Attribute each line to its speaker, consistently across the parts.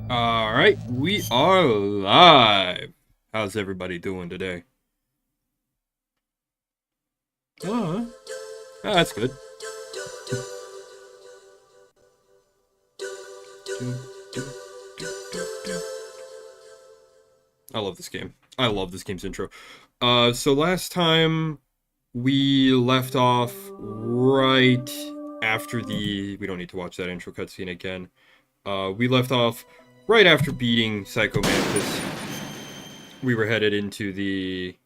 Speaker 1: All right, we are live. How's everybody doing today? Oh, that's good. I love this game. I love this game's intro. So last time we left off right after we don't need to watch that intro cutscene again. We left off right after beating Psycho Mantis. We were headed into the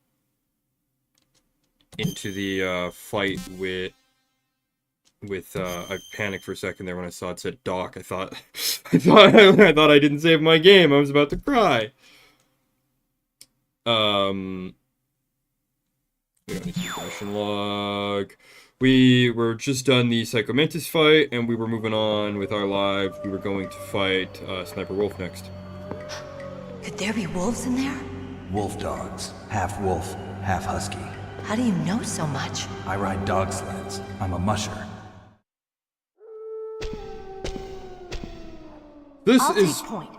Speaker 1: fight with I panicked for a second there when I saw it said Doc. I thought I thought I didn't save my game. I was about to cry. We don't need to session log. We were just done the Psycho Mantis fight, and we were moving on with our lives. We were going to fight Sniper Wolf next.
Speaker 2: Could there be wolves in there?
Speaker 3: Wolf dogs. Half wolf, half husky.
Speaker 2: How do you know so much?
Speaker 3: I ride dog sleds. I'm a musher.
Speaker 2: I'll take point.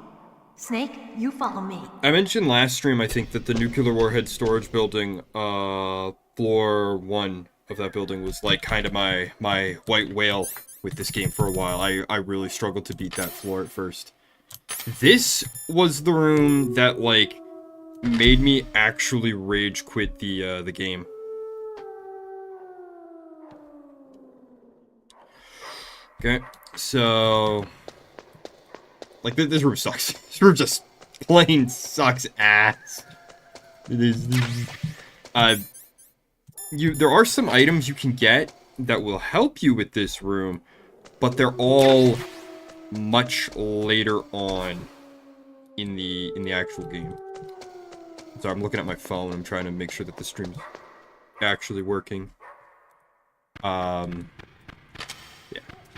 Speaker 2: Snake, you follow me.
Speaker 1: I mentioned last stream, I think, that the nuclear warhead storage building, floor 1 of that building was like kind of my white whale with this game for a while. I really struggled to beat that floor at first. This was the room that, like, made me actually rage quit the game. Okay, so... like, this room sucks. This room just plain sucks ass. It is... there are some items you can get that will help you with this room, but they're all much later on in the actual game. So I'm looking at my phone. I'm trying to make sure that the stream's actually working. Yeah.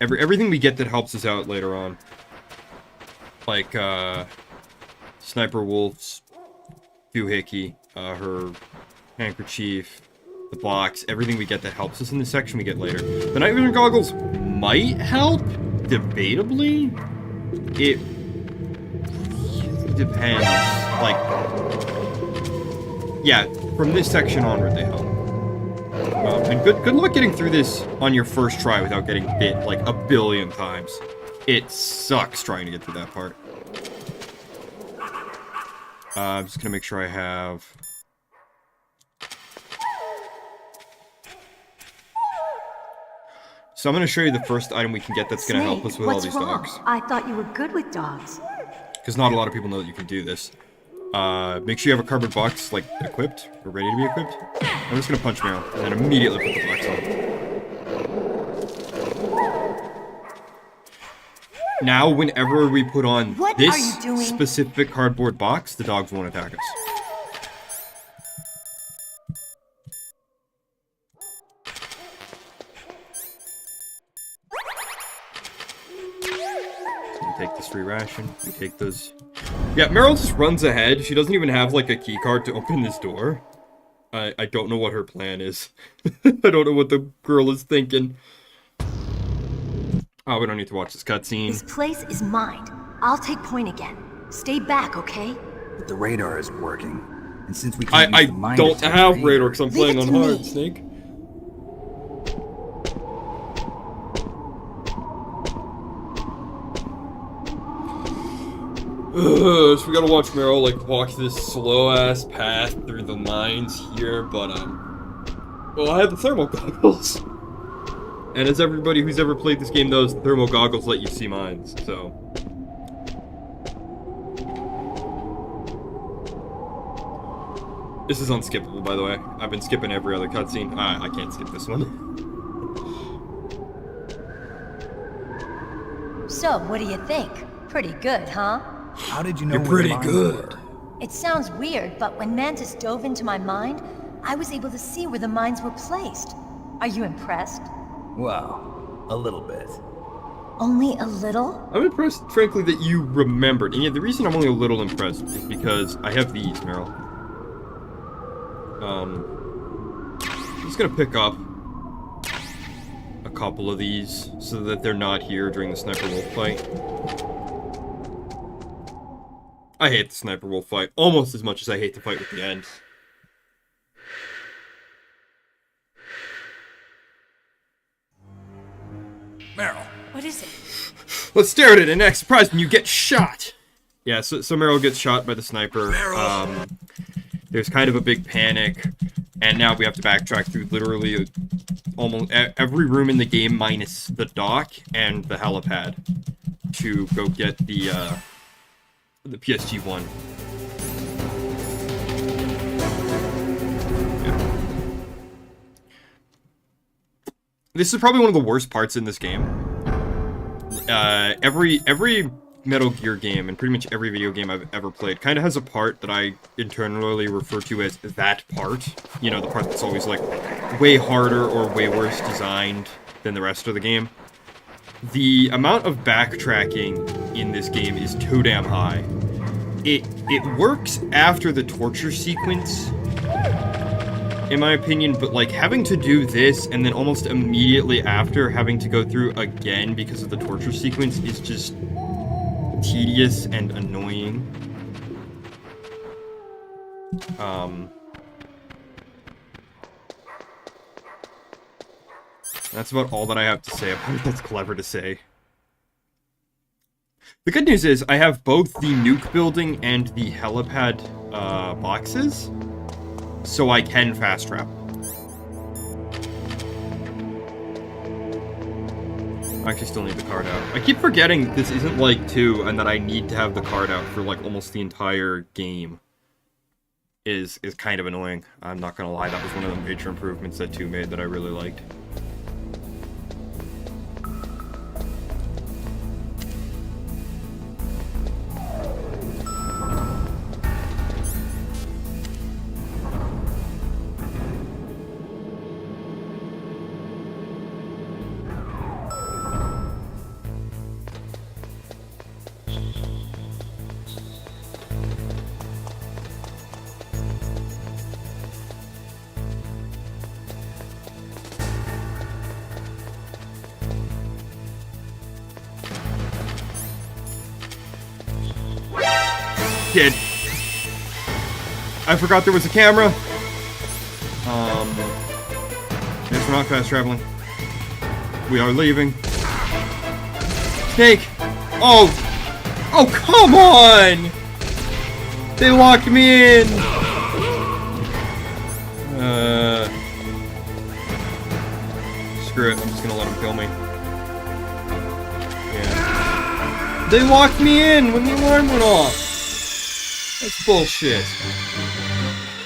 Speaker 1: Everything we get that helps us out later on. Like, Sniper Wolf's doohickey, her handkerchief, the box, everything we get that helps us in this section we get later. The night vision goggles might help, debatably. It depends. Like, yeah, from this section onward they help. And good luck getting through this on your first try without getting bit like a billion times. It sucks trying to get through that part. I'm just gonna make sure I have... So I'm gonna show you the first item we can get that's gonna help us with all these dogs.
Speaker 2: I thought you were good with dogs.
Speaker 1: Because not a lot of people know that you can do this. Make sure you have a cardboard box, like, equipped, or ready to be equipped. I'm just gonna punch Meryl, and then immediately put the box on. Now, whenever we put on this specific cardboard box, the dogs won't attack us. So we take this free ration, we take those... Yeah, Meryl just runs ahead. She doesn't even have, like, a key card to open this door. I don't know what her plan is. I don't know what the girl is thinking. Oh, we don't need to watch this cutscene.
Speaker 2: This place is mine. I'll take point again. Stay back, okay?
Speaker 3: But the radar isn't working. And since we can't
Speaker 1: I
Speaker 3: use the mine
Speaker 1: don't
Speaker 3: detector
Speaker 1: have
Speaker 3: either-
Speaker 1: radar because I'm playing on hard,
Speaker 2: me.
Speaker 1: Snake. So we gotta watch Meryl, like, walk this slow-ass path through the mines here, but, well, I have the thermal goggles. And as everybody who's ever played this game knows, thermal goggles let you see mines, so... This is unskippable, by the way. I've been skipping every other cutscene. I can't skip this one.
Speaker 2: So, what do you think? Pretty good, huh?
Speaker 3: How did you know
Speaker 1: You're
Speaker 3: where the
Speaker 1: pretty
Speaker 3: mines
Speaker 1: good.
Speaker 3: were?
Speaker 2: It sounds weird, but when Mantis dove into my mind, I was able to see where the mines were placed. Are you impressed?
Speaker 3: Well, a little bit.
Speaker 2: Only a little?
Speaker 1: I'm impressed, frankly, that you remembered. And yeah, the reason I'm only a little impressed is because I have these, Meryl. I'm just gonna pick up a couple of these so that they're not here during the Sniper Wolf fight. I hate the Sniper Wolf fight almost as much as I hate the fight with the end.
Speaker 3: Meryl.
Speaker 2: What is it?
Speaker 1: Let's stare at it and act surprised when you get shot! Yeah, so Meryl gets shot by the sniper. There's kind of a big panic, and now we have to backtrack through literally almost every room in the game minus the dock and the helipad to go get the PSG-1. This is probably one of the worst parts in this game. Every Metal Gear game, and pretty much every video game I've ever played, kind of has a part that I internally refer to as that part. You know, the part that's always, like, way harder or way worse designed than the rest of the game. The amount of backtracking in this game is too damn high. It works after the torture sequence, in my opinion, but, like, having to do this and then almost immediately after having to go through again because of the torture sequence is just tedious and annoying. That's about all that I have to say about it that's clever to say. The good news is I have both the nuke building and the helipad boxes, so I can fast travel. I actually still need the card out. I keep forgetting this isn't like 2 and that I need to have the card out for like almost the entire game. Is kind of annoying. I'm not gonna lie, that was one of the major improvements that 2 made that I really liked. Kid. I forgot there was a camera. Yes, we're not fast traveling. We are leaving. Snake! Oh! Oh, come on! They locked me in! Screw it, I'm just gonna let them kill me. Yeah. They locked me in when the alarm went off! That's bullshit.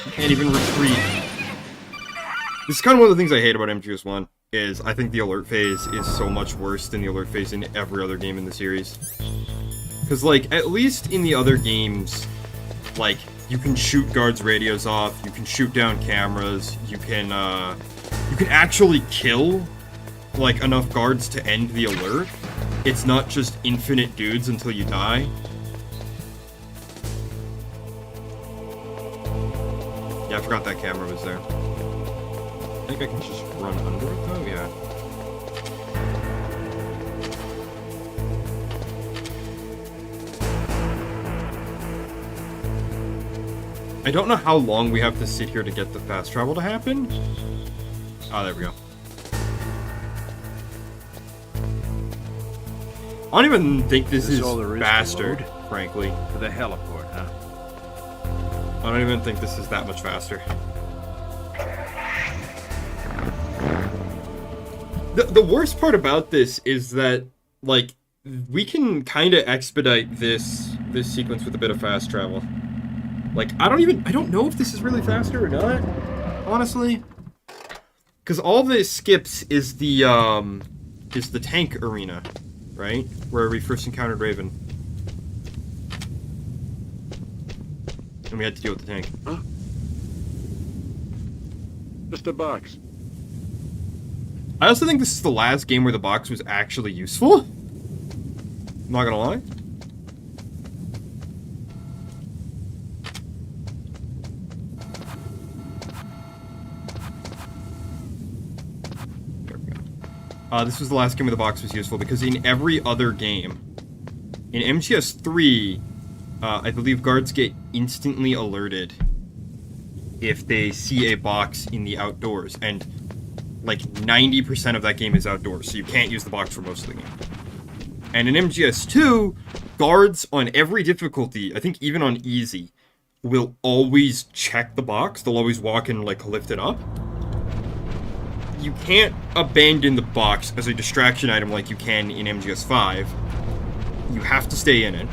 Speaker 1: You can't even retreat. This is kind of one of the things I hate about MGS1, is I think the alert phase is so much worse than the alert phase in every other game in the series. Because, like, at least in the other games, like, you can shoot guards' radios off, you can shoot down cameras, you can actually kill, like, enough guards to end the alert. It's not just infinite dudes until you die. Yeah, I forgot that camera was there. I think I can just run under it, though? Yeah. I don't know how long we have to sit here to get the fast travel to happen. Oh, there we go. I don't even think this is faster, frankly.
Speaker 4: To the heliport, huh?
Speaker 1: I don't even think this is that much faster. The worst part about this is that, like, we can kind of expedite this sequence with a bit of fast travel. Like, I don't know if this is really faster or not, honestly. Because all this skips is the tank arena, right? Where we first encountered Raven. And we had to deal with the tank.
Speaker 4: Huh? Just a box.
Speaker 1: I also think this is the last game where the box was actually useful. I'm not gonna lie. There we go. This was the last game where the box was useful because in every other game, in MGS3, I believe guards get instantly alerted if they see a box in the outdoors, and like 90% of that game is outdoors, so you can't use the box for most of the game. And in MGS2, guards on every difficulty, I think even on easy, will always check the box. They'll always walk and like lift it up. You can't abandon the box as a distraction item like you can in MGS5. You have to stay in it.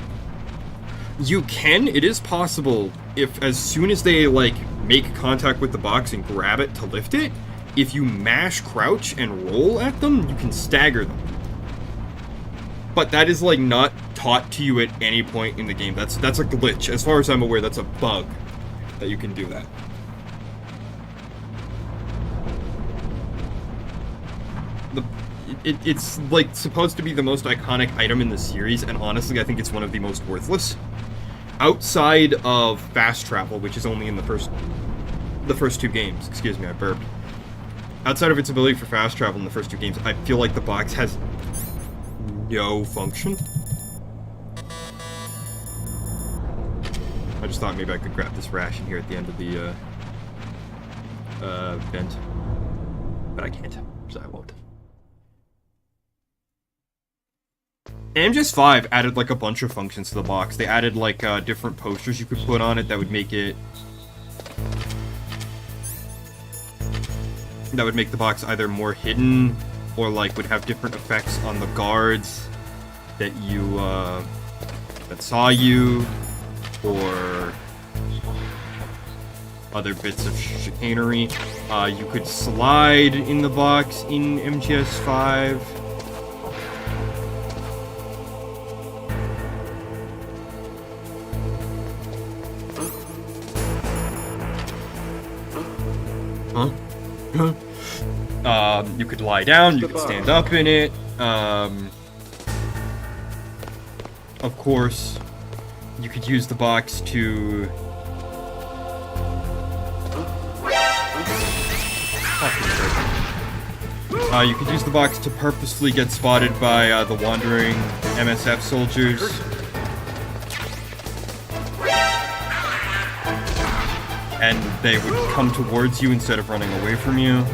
Speaker 1: You can, it is possible, if as soon as they like make contact with the box and grab it to lift it, if you mash crouch and roll at them, you can stagger them. But that is like not taught to you at any point in the game. That's a glitch. As far as I'm aware, that's a bug that you can do that. It's like supposed to be the most iconic item in the series, and honestly, I think it's one of the most worthless. Outside of fast travel, which is only in the first 2 games. Excuse me, I burped. Outside of its ability for fast travel in the first 2 games, I feel like the box has no function. I just thought maybe I could grab this ration here at the end of the vent, but I can't, so I won't. MGS5 added like a bunch of functions to the box. They added like different posters you could put on it that would make it... that would make the box either more hidden or like would have different effects on the guards that you that saw you, or other bits of chicanery. You could slide in the box in MGS5. You could lie down, you could stand up in it. Of course, you could use the box to... you could use the box to purposefully get spotted by the wandering MSF soldiers. And they would come towards you instead of running away from you.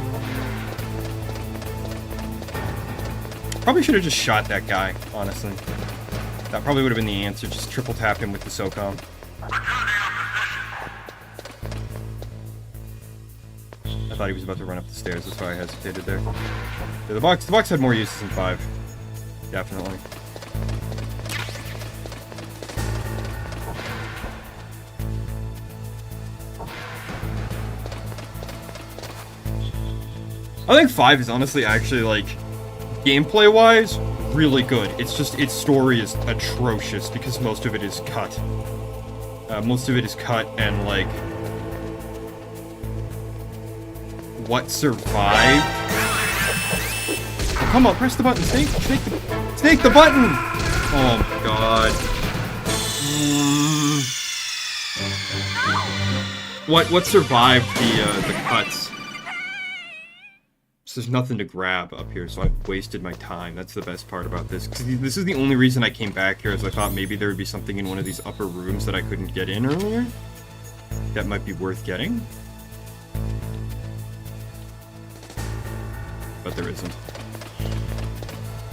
Speaker 1: Probably should have just shot that guy, honestly. That probably would have been the answer, just triple tap him with the SOCOM. I thought he was about to run up the stairs, that's why I hesitated there. Yeah, the box had more uses than 5. Definitely. I think 5 is honestly actually, like, gameplay-wise, really good. It's just, its story is atrocious because most of it is cut. Most of it is cut and, like, what survived? Oh, come on, press the button, snake the button! Oh my god. What survived the cuts? So there's nothing to grab up here, so I've wasted my time. That's the best part about this. 'Cause this is the only reason I came back here, is I thought maybe there would be something in one of these upper rooms that I couldn't get in earlier. That might be worth getting. But there isn't.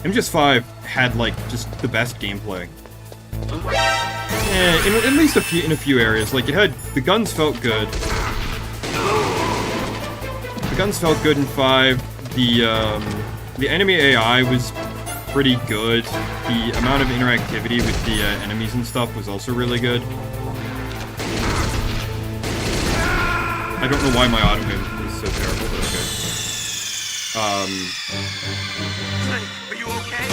Speaker 1: MGS5 had, like, just the best gameplay. Yeah, at least in a few areas. Like, it had... the guns felt good. The guns felt good in 5. The enemy AI was pretty good. The amount of interactivity with the enemies and stuff was also really good. I don't know why my auto aim is so terrible, but okay.
Speaker 5: Are you okay?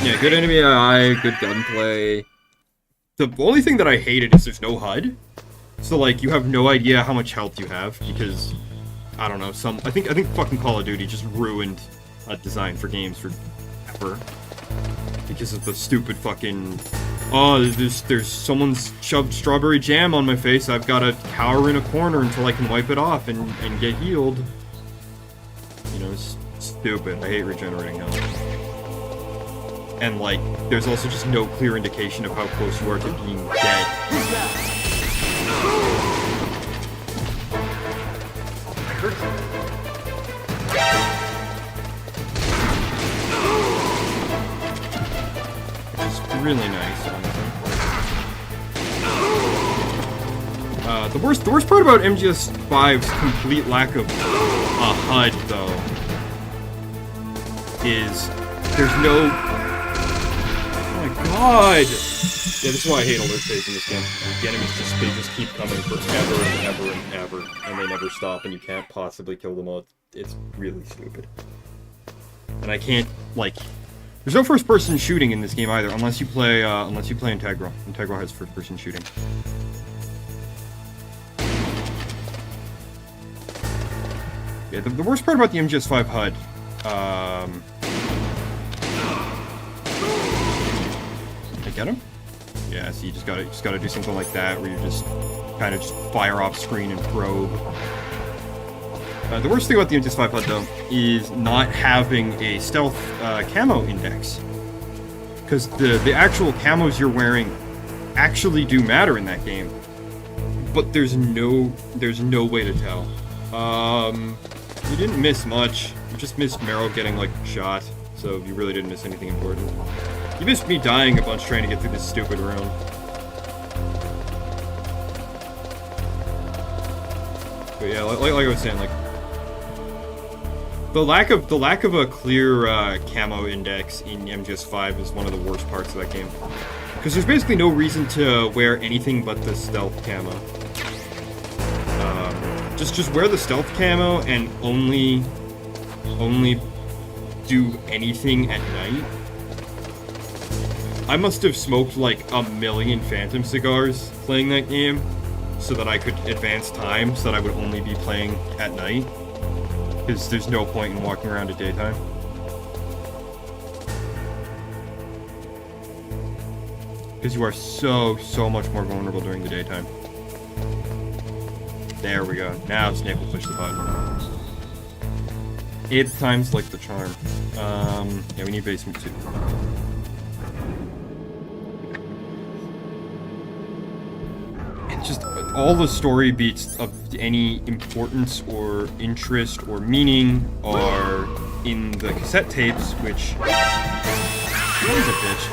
Speaker 1: Yeah, good enemy AI, good gunplay. The only thing that I hated is there's no HUD. So, like, you have no idea how much health you have, because... I don't know, I think fucking Call of Duty just ruined a design for games forever. Because of the stupid fucking... oh, there's someone's shoved strawberry jam on my face, I've gotta cower in a corner until I can wipe it off and get healed. You know, it's stupid. I hate regenerating health. and like there's also just no clear indication of how close you are to being dead. Which is really nice, honestly. The worst part about MGS5's complete lack of a HUD, though, is there's no... Oh my god! Yeah, this is why I hate alert phase in this game. The enemies just keep coming forever and ever and ever, and they never stop, and you can't possibly kill them all. It's really stupid. And I can't, like... There's no first-person shooting in this game either, unless you play Integral. Integral has first-person shooting. Yeah, the worst part about the MGS5 HUD, I get him? Yeah, so you just gotta do something like that, where you just kind of just fire off screen and probe. The worst thing about the MGS5 HUD, though, is not having a stealth camo index. Because the actual camos you're wearing actually do matter in that game. But there's no way to tell. You didn't miss much. You just missed Meryl getting, like, shot. So you really didn't miss anything important. You missed me dying a bunch trying to get through this stupid room. But yeah, like I was saying, like, the lack of a clear camo index in MGS5 is one of the worst parts of that game. Because there's basically no reason to wear anything but the stealth camo. Just wear the stealth camo and only do anything at night. I must have smoked like a million Phantom cigars playing that game so that I could advance time so that I would only be playing at night. Because there's no point in walking around at daytime. Because you are so much more vulnerable during the daytime. There we go. Now Snake will push the button. 8 times like the charm. Yeah, we need basement 2. And just all the story beats of any importance or interest or meaning are in the cassette tapes, which is a bitch.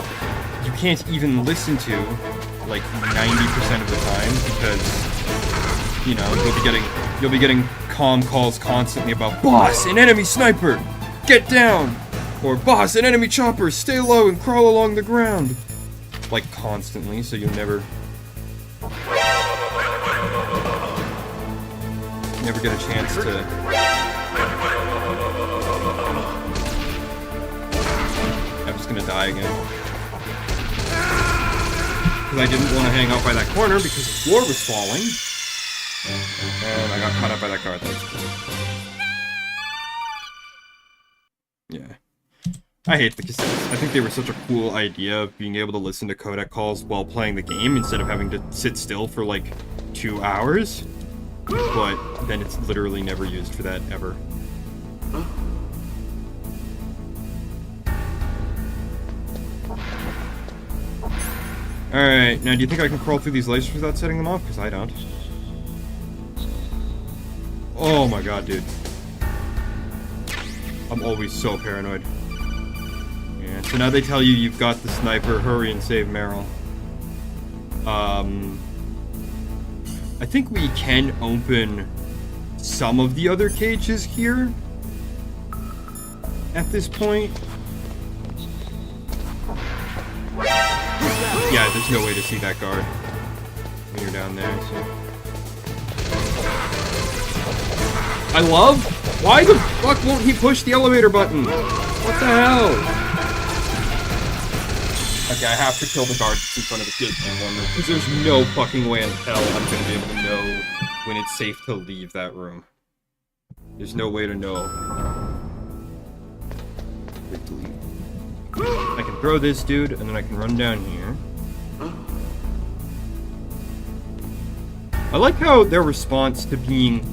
Speaker 1: You can't even listen to like 90% of the time because, you know, you'll be getting comm calls constantly about boss, an enemy sniper, get down, or boss, an enemy chopper, stay low and crawl along the ground, like constantly, so you'll never get a chance to. I'm just gonna die again. Because I didn't want to hang out by that corner because the floor was falling. And I got caught up by that car. Yeah. I hate the cassettes. I think they were such a cool idea of being able to listen to codec calls while playing the game instead of having to sit still for like 2 hours. But then it's literally never used for that, ever. Alright, now do you think I can crawl through these lasers without setting them off? Because I don't. Oh my god, dude. I'm always so paranoid. Yeah, so now they tell you you've got the sniper, hurry and save Meryl. I think we can open some of the other cages here at this point. Yeah, there's no way to see that guard when you're down there, so. I love? Why the fuck won't he push the elevator button? What the hell? Okay, I have to kill the guard that's in front of the kids in one room, because there's no fucking way in hell I'm gonna be able to know when it's safe to leave that room. There's no way to know. I can throw this dude, and then I can run down here. I like how their response to being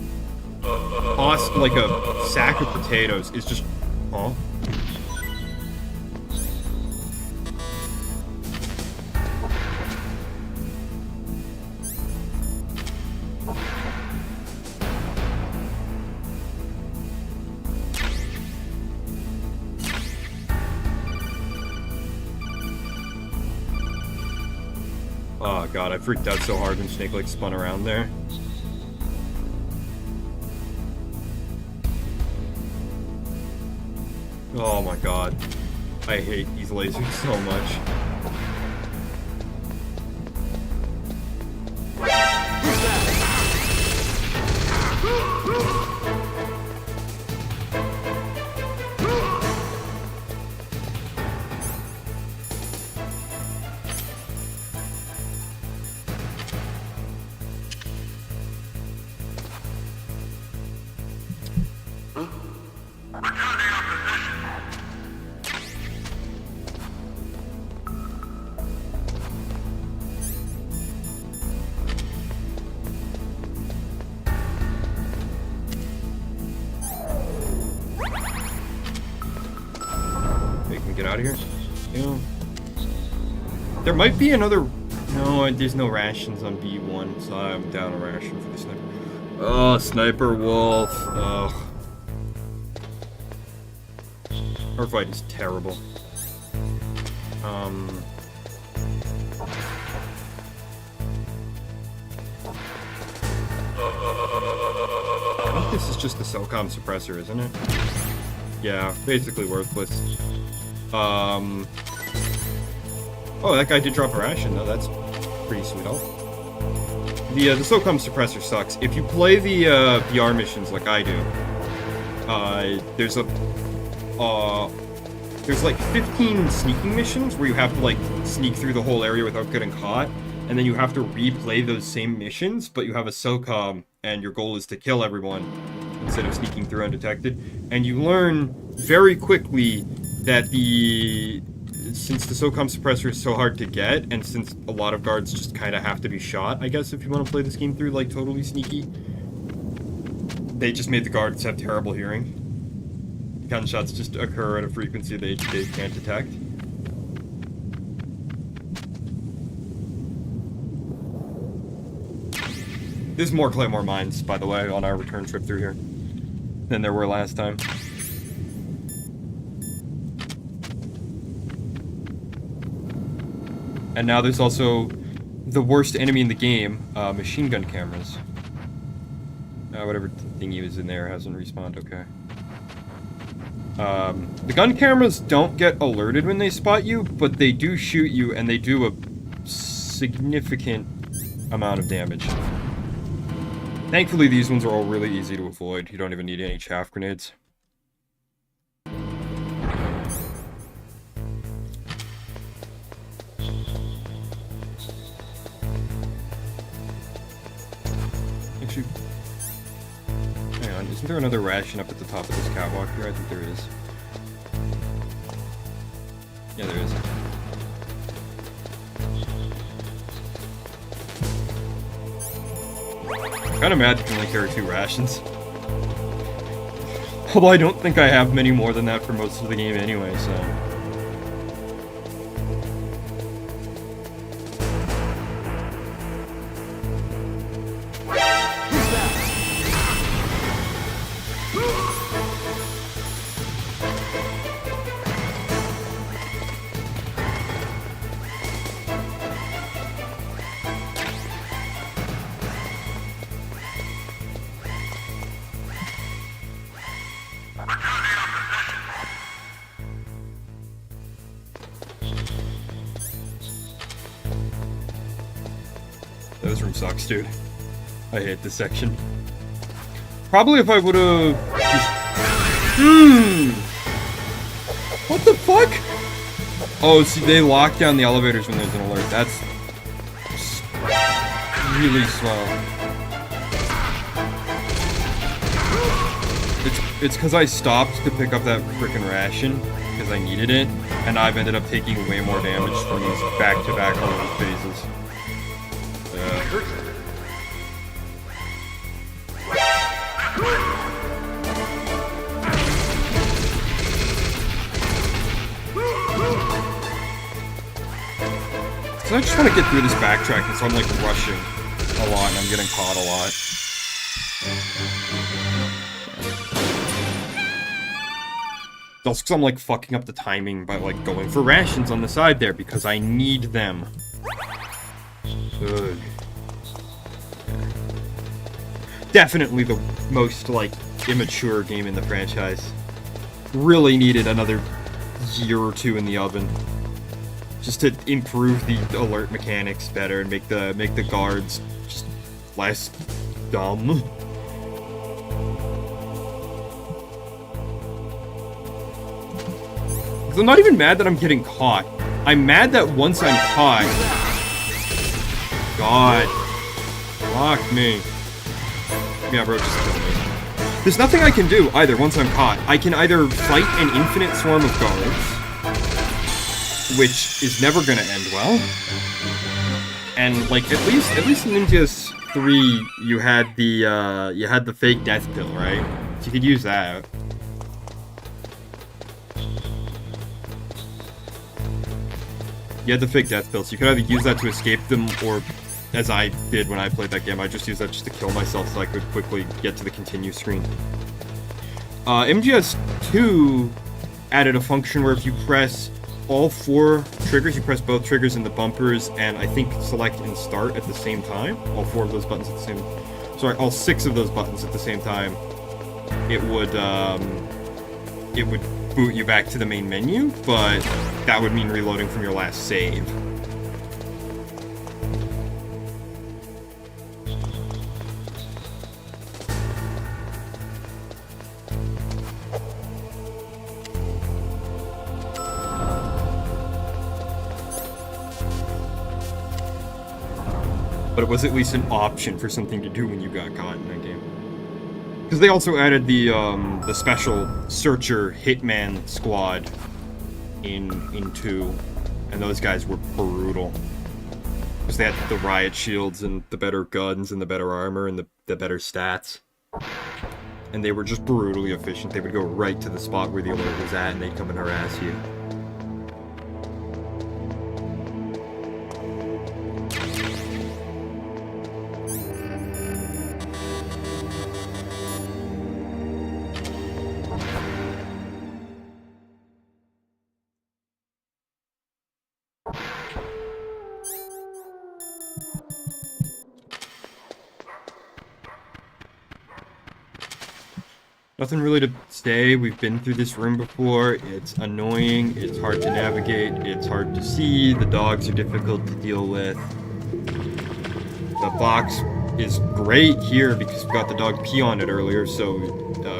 Speaker 1: tossed like a sack of potatoes is just, huh? Oh god, I freaked out so hard when Snake like spun around there. Oh my god. I hate these lasers so much. Get out of here. Yeah. There might be another. No, there's no rations on B1, so I'm down a ration for the sniper. Oh, Sniper Wolf. Ugh. Our fight is terrible. I think this is just the Cellcom suppressor, isn't it? Yeah, basically worthless. Oh, that guy did drop a ration, though. That's pretty sweet. The SOCOM suppressor sucks. If you play the VR missions like I do, there's like 15 sneaking missions where you have to like sneak through the whole area without getting caught, and then you have to replay those same missions, but you have a SOCOM, and your goal is to kill everyone instead of sneaking through undetected. And you learn very quickly that since the SOCOM suppressor is so hard to get, and since a lot of guards just kind of have to be shot, I guess, if you want to play this game through, like, totally sneaky, they just made the guards have terrible hearing. Gunshots just occur at a frequency they can't detect. There's more Claymore mines, by the way, on our return trip through here than there were last time. And now there's also the worst enemy in the game, machine gun cameras. Whatever thingy was in there hasn't respawned, okay. The gun cameras don't get alerted when they spot you, but they do shoot you, and they do a significant amount of damage. Thankfully, these ones are all really easy to avoid. You don't even need any chaff grenades. Actually, hang on, isn't there another ration up at the top of this catwalk here? I think there is. Yeah, there is. I'm kinda mad you can only carry 2 rations. Although I don't think I have many more than that for most of the game anyway, so... This room sucks, dude. I hate this section. Probably if I would've just... What the fuck? Oh, see, they lock down the elevators when there's an alert. That's... really slow. It's because I stopped to pick up that frickin' ration, because I needed it, and I've ended up taking way more damage from these back-to-back alert phases. So I just want to get through this backtracking, so I'm like rushing a lot and I'm getting caught a lot. Also because I'm like fucking up the timing by like going for rations on the side there because I need them. Ugh. Definitely the most, like, immature game in the franchise. Really needed another year or two in the oven. Just to improve the alert mechanics better and make the guards just less dumb. Because I'm not even mad that I'm getting caught. I'm mad that once I'm caught... God. Fuck me. Yeah, bro, just kill me. There's nothing I can do, either, once I'm caught. I can either fight an infinite swarm of guards, which is never gonna end well. And, like, at least in Ninjas 3, you had the fake death pill, right? So you could use that. You had the fake death pill, so you could either use that to escape them, or, as I did when I played that game, I just used that just to kill myself so I could quickly get to the continue screen. MGS 2 added a function where if you press all 4 triggers, you press both triggers in the bumpers, and I think select and start at the same time. All 4 of those buttons at the same... Sorry, all 6 of those buttons at the same time. It would boot you back to the main menu, but that would mean reloading from your last save. But it was at least an option for something to do when you got caught in that game. Because they also added the special Searcher Hitman squad in 2, and those guys were brutal. Because they had the riot shields and the better guns and the better armor and the better stats. And they were just brutally efficient. They would go right to the spot where the alert was at and they'd come and harass you. Nothing really to say. We've been through this room before. It's annoying, it's hard to navigate, it's hard to see, the dogs are difficult to deal with. The box is great here because we got the dog pee on it earlier, so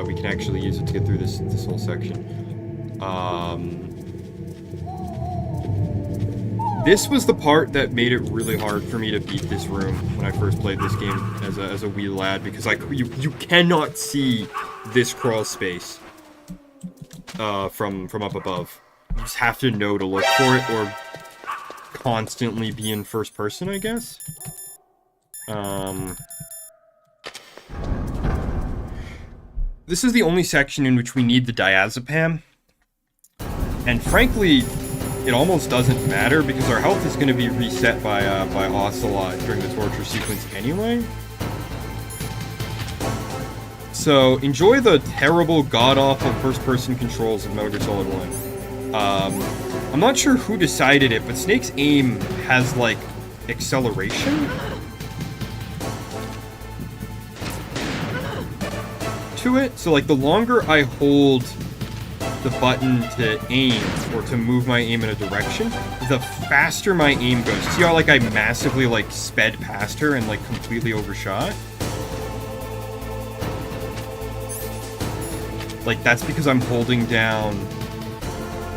Speaker 1: we can actually use it to get through this whole section. This was the part that made it really hard for me to beat this room when I first played this game as a wee lad, because you cannot see this crawl space from up above. You just have to know to look for it, or constantly be in first person, I guess. This is the only section in which we need the diazepam, and frankly, it almost doesn't matter because our health is going to be reset by Ocelot during the torture sequence anyway. So enjoy the terrible, god-awful first-person controls of Metal Gear Solid 1. I'm not sure who decided it, but Snake's aim has, like, acceleration to it. So, like, the longer I hold the button to aim, or to move my aim in a direction, the faster my aim goes. See how, like, I massively, like, sped past her and, like, completely overshot? Like, that's because I'm holding down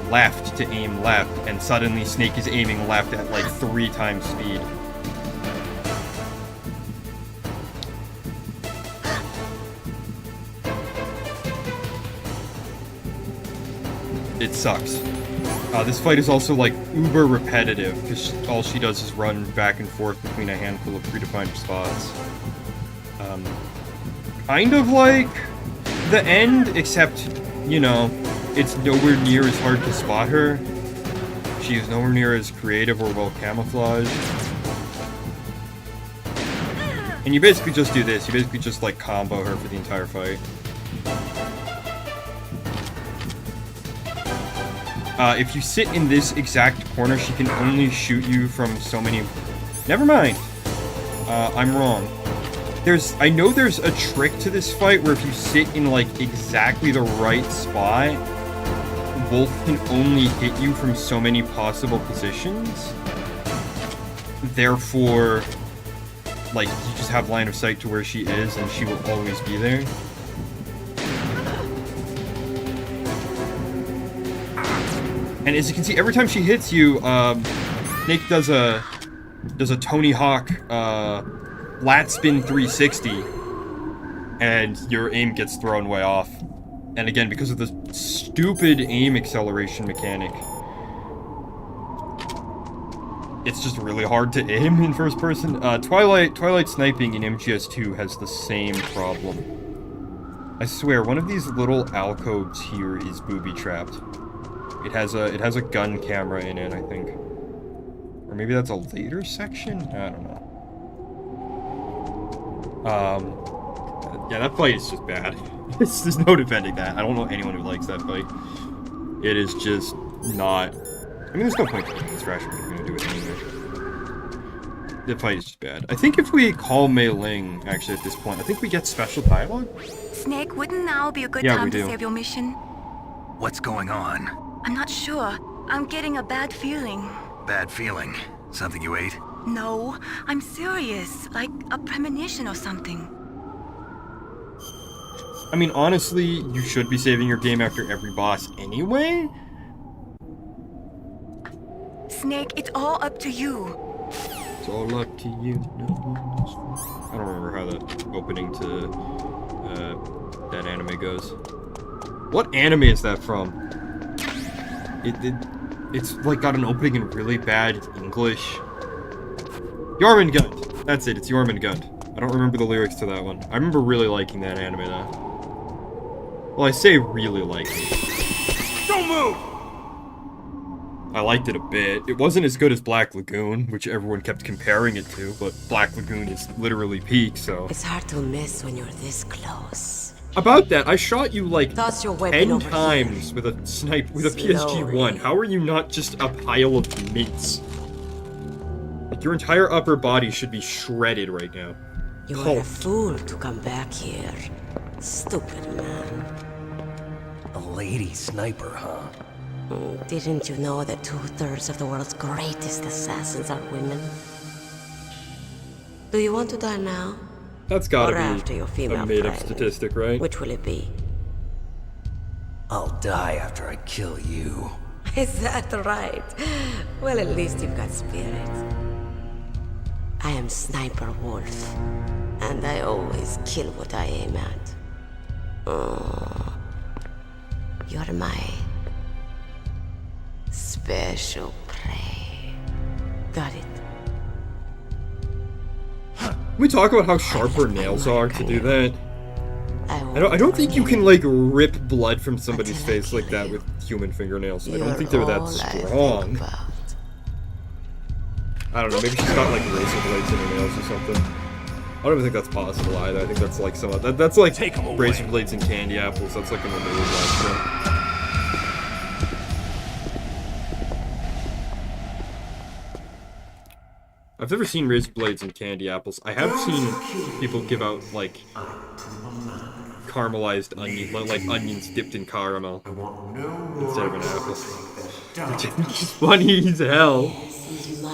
Speaker 1: left to aim left, and suddenly Snake is aiming left at, like, 3 times speed. It sucks. This fight is also, like, uber repetitive, because all she does is run back and forth between a handful of predefined spots. Kind of like the end, except, you know, it's nowhere near as hard to spot her. She is nowhere near as creative or well camouflaged. And you basically just do this. You basically just, like, combo her for the entire fight. If you sit in this exact corner, she can only shoot you from so many... Never mind. I'm wrong. I know there's a trick to this fight where if you sit in, like, exactly the right spot, Wolf can only hit you from so many possible positions. Therefore, like, you just have line of sight to where she is, and she will always be there. And as you can see, every time she hits you, Snake does a Tony Hawk lat spin 360, and your aim gets thrown way off. And again, because of the stupid aim acceleration mechanic, it's just really hard to aim in first person. Twilight sniping in MGS2 has the same problem. I swear, one of these little alcoves here is booby trapped. It has a gun camera in it, I think. Or maybe that's a later section? I don't know. Yeah, that fight is just bad. There's no defending that. I don't know anyone who likes that fight. It is just not... I mean, there's no point to this trash if you're gonna do it anyway. The fight is just bad. I think if we call Mei Ling, actually, at this point, I think we get special dialogue?
Speaker 5: Snake, wouldn't now be a good
Speaker 1: Yeah,
Speaker 5: time
Speaker 1: we
Speaker 5: to
Speaker 1: do.
Speaker 5: save your mission?
Speaker 3: What's going on?
Speaker 5: I'm not sure. I'm getting a bad feeling.
Speaker 3: Bad feeling. Something you ate?
Speaker 5: No, I'm serious. Like a premonition or something.
Speaker 1: I mean, honestly, you should be saving your game after every boss anyway?
Speaker 5: Snake, it's all up to you.
Speaker 1: It's all up to you. I don't remember how the opening to that anime goes. What anime is that from? It's like got an opening in really bad English. Jormungand! That's it, it's Jormungand. I don't remember the lyrics to that one. I remember really liking that anime though. Well, I say really liking. Don't move! I liked it a bit. It wasn't as good as Black Lagoon, which everyone kept comparing it to, but Black Lagoon is literally peak, so...
Speaker 6: It's hard to miss when you're this close.
Speaker 1: About that, I shot you like
Speaker 6: Toss your weapon
Speaker 1: 10
Speaker 6: over
Speaker 1: times with a PSG-1. How are you not just a pile of mints? Like, your entire upper body should be shredded right now.
Speaker 6: You were a fool to come back here. Stupid man.
Speaker 3: A lady sniper, huh?
Speaker 6: Didn't you know that 2/3 of the world's greatest assassins are women? Do you want to die now?
Speaker 1: That's gotta
Speaker 6: Or after
Speaker 1: be
Speaker 6: your
Speaker 1: a
Speaker 6: female
Speaker 1: made-up
Speaker 6: friend?
Speaker 1: statistic, right?
Speaker 6: Which will it be?
Speaker 3: I'll die after I kill you.
Speaker 6: Is that right? Well, at least you've got spirit. I am Sniper Wolf, and I always kill what I aim at. Oh, you're my special prey. Got it.
Speaker 1: Can we talk about how sharp her nails are to do that?
Speaker 6: I
Speaker 1: I don't think you can, like, rip blood from somebody's face like that with human fingernails. I don't think they're that strong. I don't know, maybe she's got, like, razor blades in her nails or something. I don't even think that's possible either. I think that's, like, some... That's, like, razor blades and candy apples. That's, like, an old thing. I've never seen razor blades and candy apples. I have seen people give out, like, caramelized onion, like onions dipped in caramel instead of an apple. Which is funny as hell.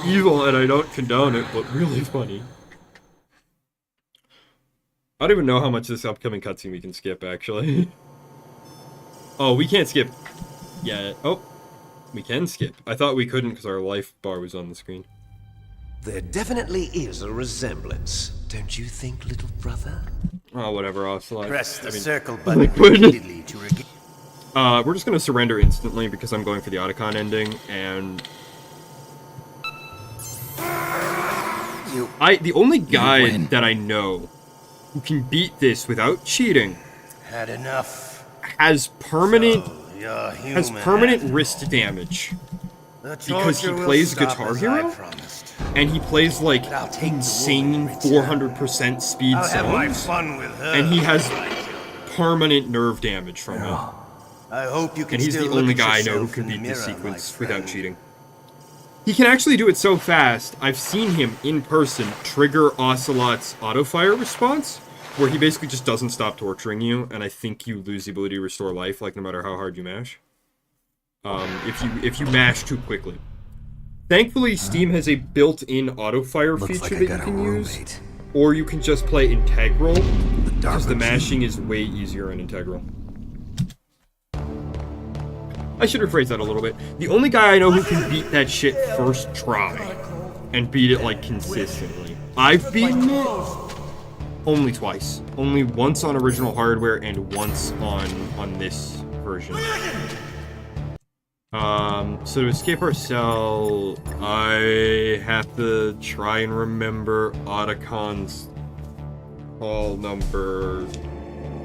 Speaker 1: Evil, and I don't condone it, but really funny. I don't even know how much of this upcoming cutscene we can skip, actually. Oh, we can't skip yet. Oh, we can skip. I thought we couldn't because our life bar was on the screen.
Speaker 7: There definitely is a resemblance, don't you think, little brother?
Speaker 1: Oh, whatever, Ocelot.
Speaker 7: Press the
Speaker 1: I mean,
Speaker 7: circle button repeatedly to regain.
Speaker 1: we're just gonna surrender instantly because I'm going for the Otacon ending, and... The only guy that I know who can beat this without cheating
Speaker 7: Had enough.
Speaker 1: has permanent
Speaker 7: You're human,
Speaker 1: permanent wrist damage.
Speaker 7: The
Speaker 1: Because he
Speaker 7: torture will
Speaker 1: plays
Speaker 7: stop
Speaker 1: Guitar
Speaker 7: as I
Speaker 1: Hero?
Speaker 7: promised.
Speaker 1: And he plays like
Speaker 7: I'll take the
Speaker 1: insane
Speaker 7: wound in return.
Speaker 1: 400% speed
Speaker 7: I'll have my
Speaker 1: songs,
Speaker 7: fun with her.
Speaker 1: and he has permanent nerve damage from it.
Speaker 7: I hope you can
Speaker 1: And he's
Speaker 7: still
Speaker 1: the
Speaker 7: look
Speaker 1: only
Speaker 7: at
Speaker 1: guy I know who
Speaker 7: yourself
Speaker 1: can
Speaker 7: in the
Speaker 1: beat this
Speaker 7: mirror,
Speaker 1: sequence
Speaker 7: my
Speaker 1: without
Speaker 7: friend.
Speaker 1: cheating. He can actually do it so fast, I've seen him in person trigger Ocelot's auto-fire response, where he basically just doesn't stop torturing you, and I think you lose the ability to restore life, like, no matter how hard you mash. If you mash too quickly. Thankfully, Steam has a built-in auto-fire
Speaker 3: Looks like
Speaker 1: feature
Speaker 3: I
Speaker 1: that
Speaker 3: got
Speaker 1: you
Speaker 3: a
Speaker 1: can use,
Speaker 3: roommate.
Speaker 1: or you can just play Integral, because the
Speaker 3: DARPA
Speaker 1: mashing is way easier in Integral. I should rephrase that a little bit. The only guy I know who can beat that shit first try, and beat it, like, consistently. I've beaten it only twice. Only once on original hardware, and once on this version. So to escape our cell, I have to try and remember Otacon's call number,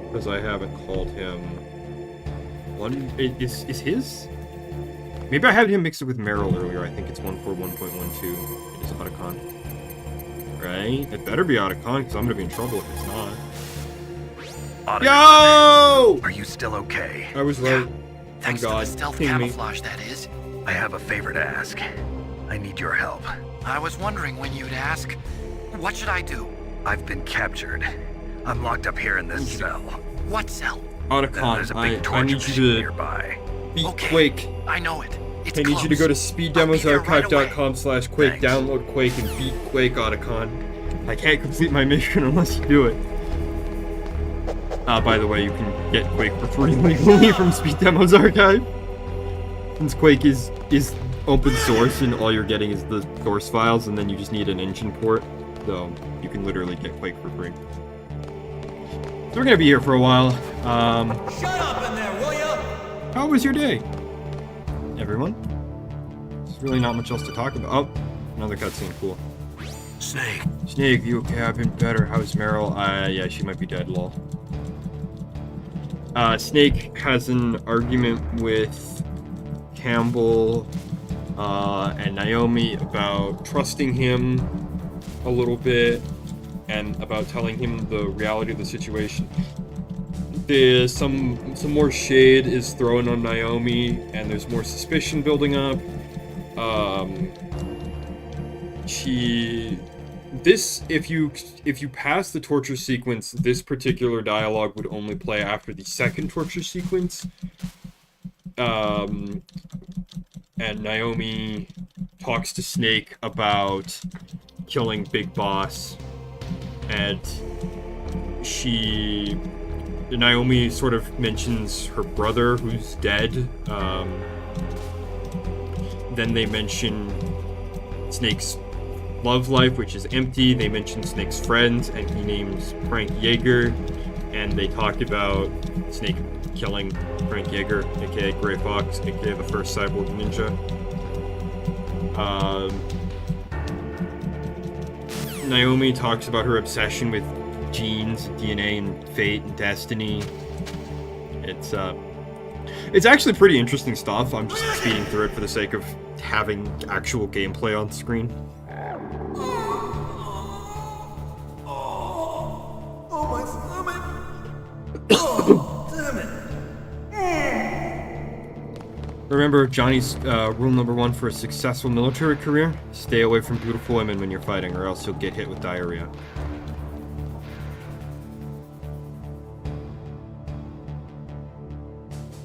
Speaker 1: because I haven't called him. Is his? Maybe I had him mixed it with Meryl earlier. I think it's 141.12. It is Otacon. Right? It better be Otacon, because I'm gonna be in trouble if it's not.
Speaker 8: Otacon,
Speaker 1: Yo!
Speaker 8: are you still okay?
Speaker 1: I was right.
Speaker 8: Thanks to
Speaker 1: God,
Speaker 8: the stealth
Speaker 1: ping me.
Speaker 8: camouflage, that is. I have a favor to ask. I need your help. I was wondering when you'd ask. What should I do? I've been captured. I'm locked up here in this cell. What cell?
Speaker 1: Otacon,
Speaker 8: There's a
Speaker 1: I
Speaker 8: big torture
Speaker 1: need
Speaker 8: machine
Speaker 1: you to
Speaker 8: nearby.
Speaker 1: beat
Speaker 8: Okay,
Speaker 1: Quake.
Speaker 8: I know it. It's
Speaker 1: I need you to go to speeddemosarchive.com/Quake,
Speaker 8: Thanks.
Speaker 1: download Quake, and beat Quake, Otacon. I can't complete my mission unless you do it. By the way, you can get Quake for free legally from Speed Demos Archive. Since Quake is open source and all you're getting is the source files, and then you just need an engine port, so you can literally get Quake for free. So we're gonna be here for a while.
Speaker 3: Shut up in there, will ya?
Speaker 1: How was your day, everyone? There's really not much else to talk about. Oh, another cutscene. Cool.
Speaker 3: Snake.
Speaker 1: Snake, you okay? I've been better. How's Meryl? Yeah, she might be dead, lol. Snake has an argument with Campbell and Naomi about trusting him a little bit and about telling him the reality of the situation. Some more shade is thrown on Naomi, and there's more suspicion building up. If you pass the torture sequence, this particular dialogue would only play after the second torture sequence. And Naomi talks to Snake about killing Big Boss, and Naomi sort of mentions her brother who's dead. Then they mention Snake's love life, which is empty. They mention Snake's friends, and he names Frank Yeager, and they talk about Snake killing Frank Yeager, aka Gray Fox, aka the first cyborg ninja. Naomi talks about her obsession with genes, DNA, and fate, and destiny. It's actually pretty interesting stuff. I'm just speeding through it for the sake of having actual gameplay on screen.
Speaker 3: Oh, my stomach. Oh, damn it.
Speaker 1: Remember Johnny's rule number 1 for a successful military career? Stay away from beautiful women when you're fighting, or else you'll get hit with diarrhea.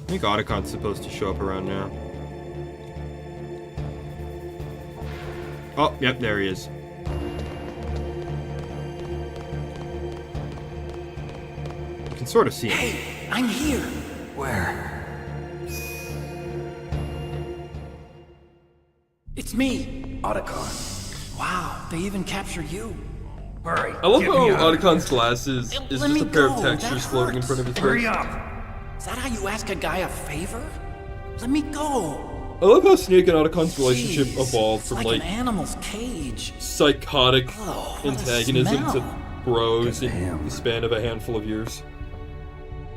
Speaker 1: I think Otacon's supposed to show up around now. Oh, yep, there he is. You can sort of see him.
Speaker 3: Hey, I'm here. Where?
Speaker 9: It's me!
Speaker 3: Otacon.
Speaker 9: Wow, they even captured you.
Speaker 3: Hurry.
Speaker 1: I love
Speaker 3: get
Speaker 1: how
Speaker 3: me out of
Speaker 1: Otacon's glasses is
Speaker 9: Let
Speaker 1: just
Speaker 9: me
Speaker 1: a pair of
Speaker 9: go,
Speaker 1: textures
Speaker 9: that
Speaker 1: floating in
Speaker 9: hurts.
Speaker 1: front of his
Speaker 3: here. Hurry
Speaker 1: face.
Speaker 3: up.
Speaker 9: Is that how you ask a guy a favor? Let me go!
Speaker 1: I love how Snake and Otacon's relationship
Speaker 9: Jeez,
Speaker 1: evolved
Speaker 9: it's
Speaker 1: from
Speaker 9: like
Speaker 1: like
Speaker 9: an animal's cage.
Speaker 1: psychotic
Speaker 9: Oh, what a
Speaker 1: antagonism to
Speaker 9: smell.
Speaker 1: bros in
Speaker 3: him.
Speaker 1: the span of a handful of years.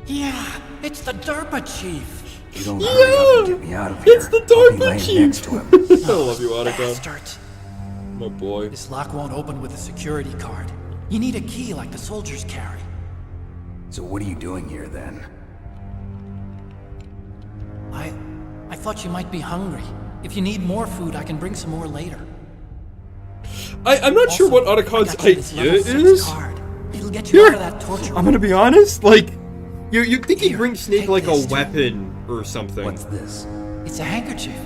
Speaker 9: Yeah, it's the DARPA chief!
Speaker 3: You don't hurry up and get me out of here.
Speaker 1: It's the
Speaker 3: I'll be
Speaker 1: DARPA
Speaker 3: laying
Speaker 1: chief!
Speaker 3: next to him.
Speaker 1: I love you, Otacon.
Speaker 9: Bastards!
Speaker 1: My boy.
Speaker 9: This lock won't open with a security card. You need a key like the soldiers carry.
Speaker 3: So what are you doing here then?
Speaker 9: I thought you might be hungry. If you need more food, I can bring some more later.
Speaker 1: I'm not sure what
Speaker 9: Also,
Speaker 1: Otacod's
Speaker 9: I got you this
Speaker 1: idea
Speaker 9: level 6
Speaker 1: is.
Speaker 9: card. It'll get you
Speaker 1: Here,
Speaker 9: out of that torture.
Speaker 1: I'm gonna be honest, like, you'd think he'd
Speaker 9: Here,
Speaker 1: bring Snake
Speaker 9: take
Speaker 1: like a
Speaker 9: this, too.
Speaker 1: weapon or something.
Speaker 3: What's this?
Speaker 9: It's a handkerchief.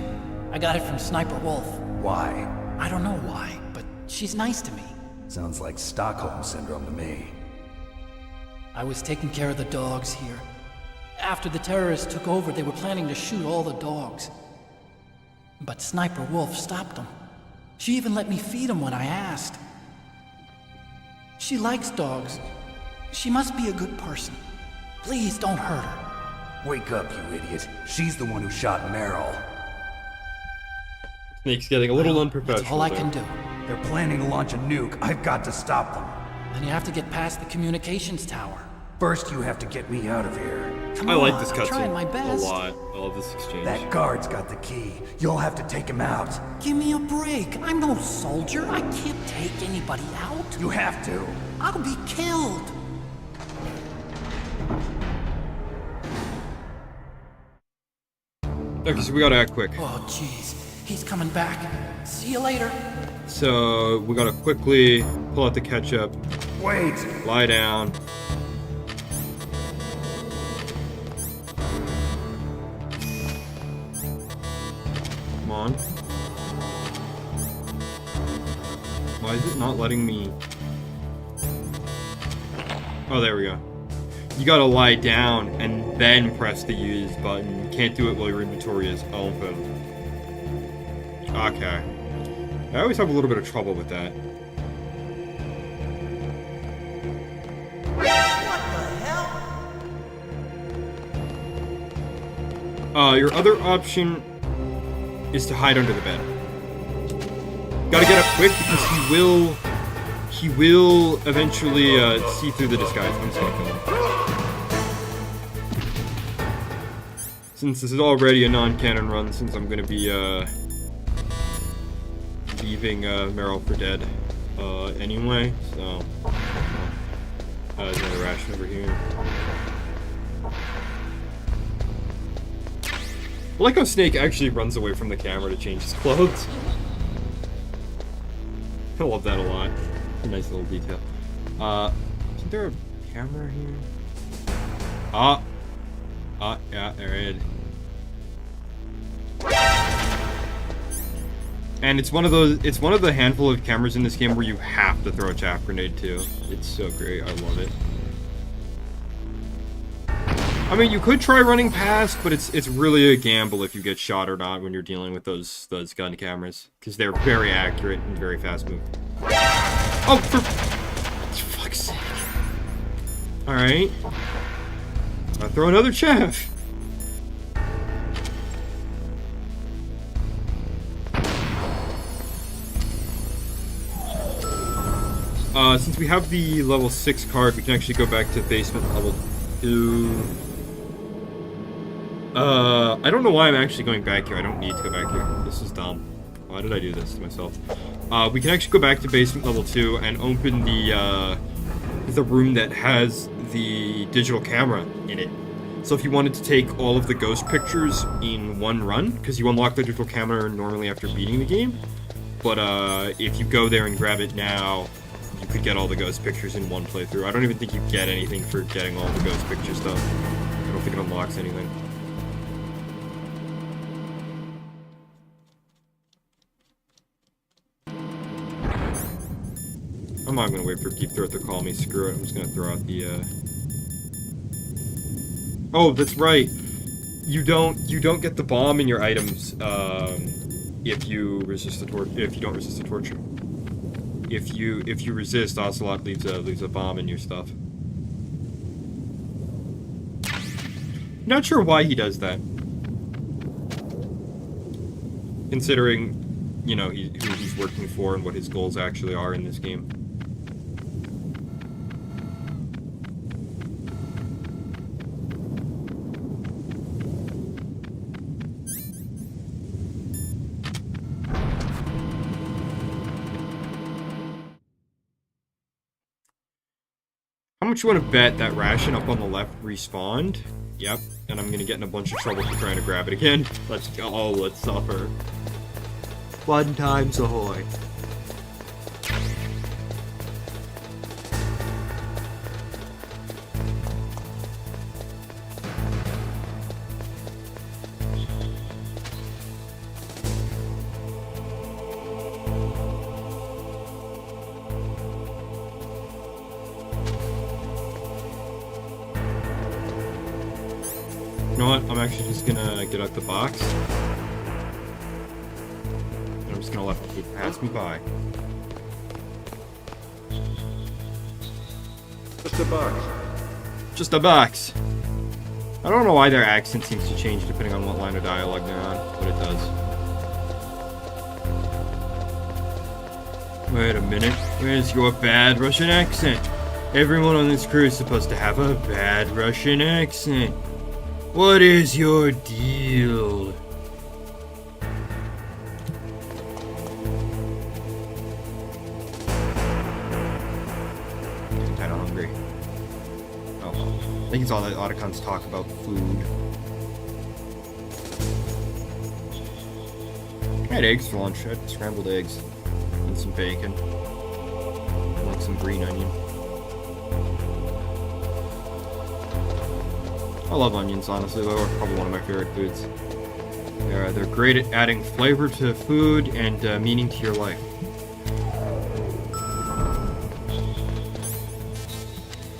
Speaker 9: I got it from Sniper Wolf.
Speaker 3: Why?
Speaker 9: I don't know why, but she's nice to me.
Speaker 3: Sounds like Stockholm Syndrome to me.
Speaker 9: I was taking care of the dogs here. After the terrorists took over, they were planning to shoot all the dogs. But Sniper Wolf stopped them. She even let me feed them when I asked. She likes dogs. She must be a good person. Please don't hurt her.
Speaker 3: Wake up, you idiot. She's the one who shot Meryl.
Speaker 1: Snake's getting a little
Speaker 9: Well,
Speaker 1: unprofessional.
Speaker 9: That's all I
Speaker 1: there.
Speaker 9: can do.
Speaker 3: They're planning to launch a nuke. I've got to stop them.
Speaker 9: Then you have to get past the communications tower.
Speaker 3: First, you have to get me out of here.
Speaker 9: Come
Speaker 1: I
Speaker 9: on,
Speaker 1: like this
Speaker 9: I'm trying my
Speaker 1: cutscene a
Speaker 9: best.
Speaker 1: lot. I love this exchange.
Speaker 3: That guard's got the key. You'll have to take him out.
Speaker 9: Give me a break. I'm no soldier. I can't take anybody out.
Speaker 3: You have to.
Speaker 9: I'll be killed.
Speaker 1: Okay, so we gotta act quick.
Speaker 9: Oh, jeez. He's coming back. See you later.
Speaker 1: So we gotta quickly pull out the ketchup,
Speaker 3: Wait.
Speaker 1: lie down. Come on. Why is it not letting me? Oh, there we go. You gotta lie down and then press the use button. You can't do it while your inventory is open. Okay. I always have a little bit of trouble with that. Your other option is to hide under the bed. Gotta get up quick because he will eventually see through the disguise. I'm just gonna kill him. Since this is already a non-canon run, since I'm gonna be leaving Meryl for dead anyway, so there's another ration over here. I like how Snake actually runs away from the camera to change his clothes. I love that a lot. A nice little detail. Isn't there a camera here? Yeah, there it is. And it's one of the handful of cameras in this game where you have to throw a chaff grenade too. It's so great, I love it. I mean, you could try running past, but it's really a gamble if you get shot or not when you're dealing with those gun cameras, because they're very accurate and very fast moving. Oh, for fuck's sake! All right, I'll throw another chaff. Since we have the level 6 card, we can actually go back to basement level 2. I don't know why I'm actually going back here. I don't need to go back here. This is dumb. Why did I do this to myself? We can actually go back to basement level 2 and open the room that has the digital camera in it. So if you wanted to take all of the ghost pictures in one run, because you unlock the digital camera normally after beating the game, but if you go there and grab it now, you could get all the ghost pictures in one playthrough. I don't even think you get anything for getting all the ghost pictures though. I don't think it unlocks anything. I'm not gonna wait for Deep Throat to call me. Screw it. I'm just gonna throw out the. Oh, that's right. You don't get the bomb in your items if you resist the torture. If you don't resist the torture. If you resist, Ocelot leaves a bomb in your stuff. Not sure why he does that. Considering, you know, who he's working for and what his goals actually are in this game. How much you want to bet that ration up on the left respawned? Yep, and I'm gonna get in a bunch of trouble for trying to grab it again. Let's go, let's suffer. Fun times ahoy. You know what? I'm actually just gonna get out the box. And I'm just gonna let it pass me by.
Speaker 4: Just a box.
Speaker 1: Just a box. I don't know why their accent seems to change depending on what line of dialogue they're on, but it does. Wait a minute. Where's your bad Russian accent? Everyone on this crew is supposed to have a bad Russian accent. What is your deal? I'm kinda hungry. Oh, I think it's all that Otacons talk about food. I had eggs for lunch. I had scrambled eggs and some bacon. And like some green onion. I love onions, honestly. They're probably one of my favorite foods. They're great at adding flavor to food and meaning to your life.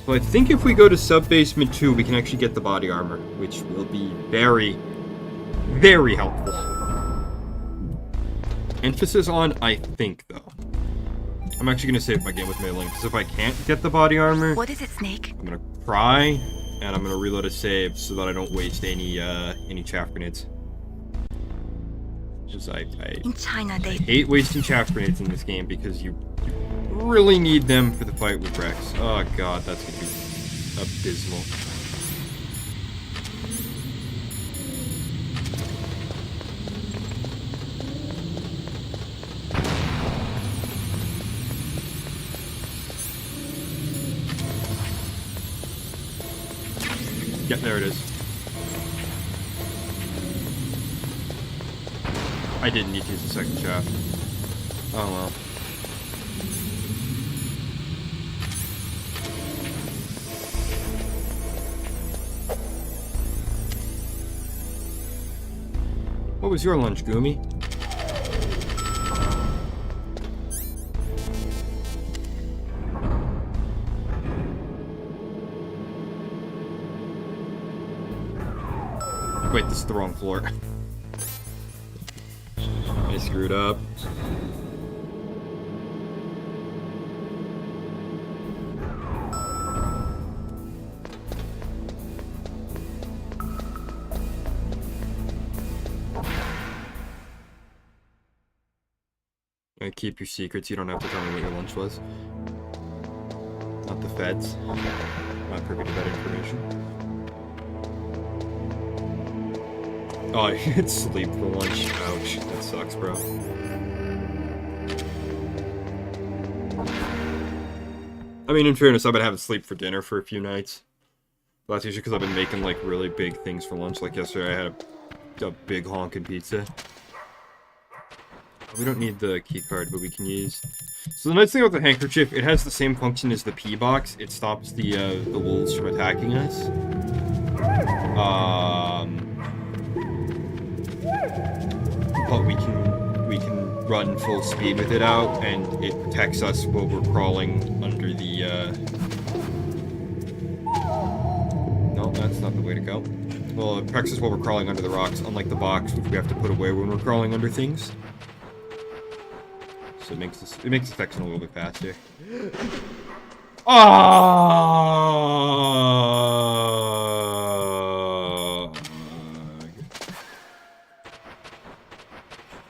Speaker 1: So I think if we go to Sub-Basement 2, we can actually get the body armor, which will be very, very helpful. Emphasis on I think, though. I'm actually going to save my game with Mei Ling, because if I can't get the body armor,
Speaker 5: What is it, Snake?
Speaker 1: I'm going to cry. And I'm gonna reload a save so that I don't waste any chaff grenades. Because I
Speaker 5: In China, they...
Speaker 1: hate wasting chaff grenades in this game because you really need them for the fight with Rex. Oh god, that's gonna be abysmal. Yep, there it is. I didn't need to use the second shaft. Oh well. What was your lunch, Goomy? Wait, this is the wrong floor. I screwed up. Keep your secrets, you don't have to tell me what your lunch was. Not the feds. Not privy to that information. Oh, I had sleep for lunch. Ouch, that sucks, bro. I mean, in fairness, I've been having sleep for dinner for a few nights. But that's usually because I've been making, like, really big things for lunch. Like yesterday, I had a big honkin' pizza. We don't need the key card, but we can use... So the nice thing about the handkerchief, it has the same function as the P box. It stops the wolves from attacking us. But we can run full speed with it out, and it protects us while we're crawling under the, No, that's not the way to go. Well, it protects us while we're crawling under the rocks, unlike the box, which we have to put away when we're crawling under things. So it makes detection a little bit faster. Oh!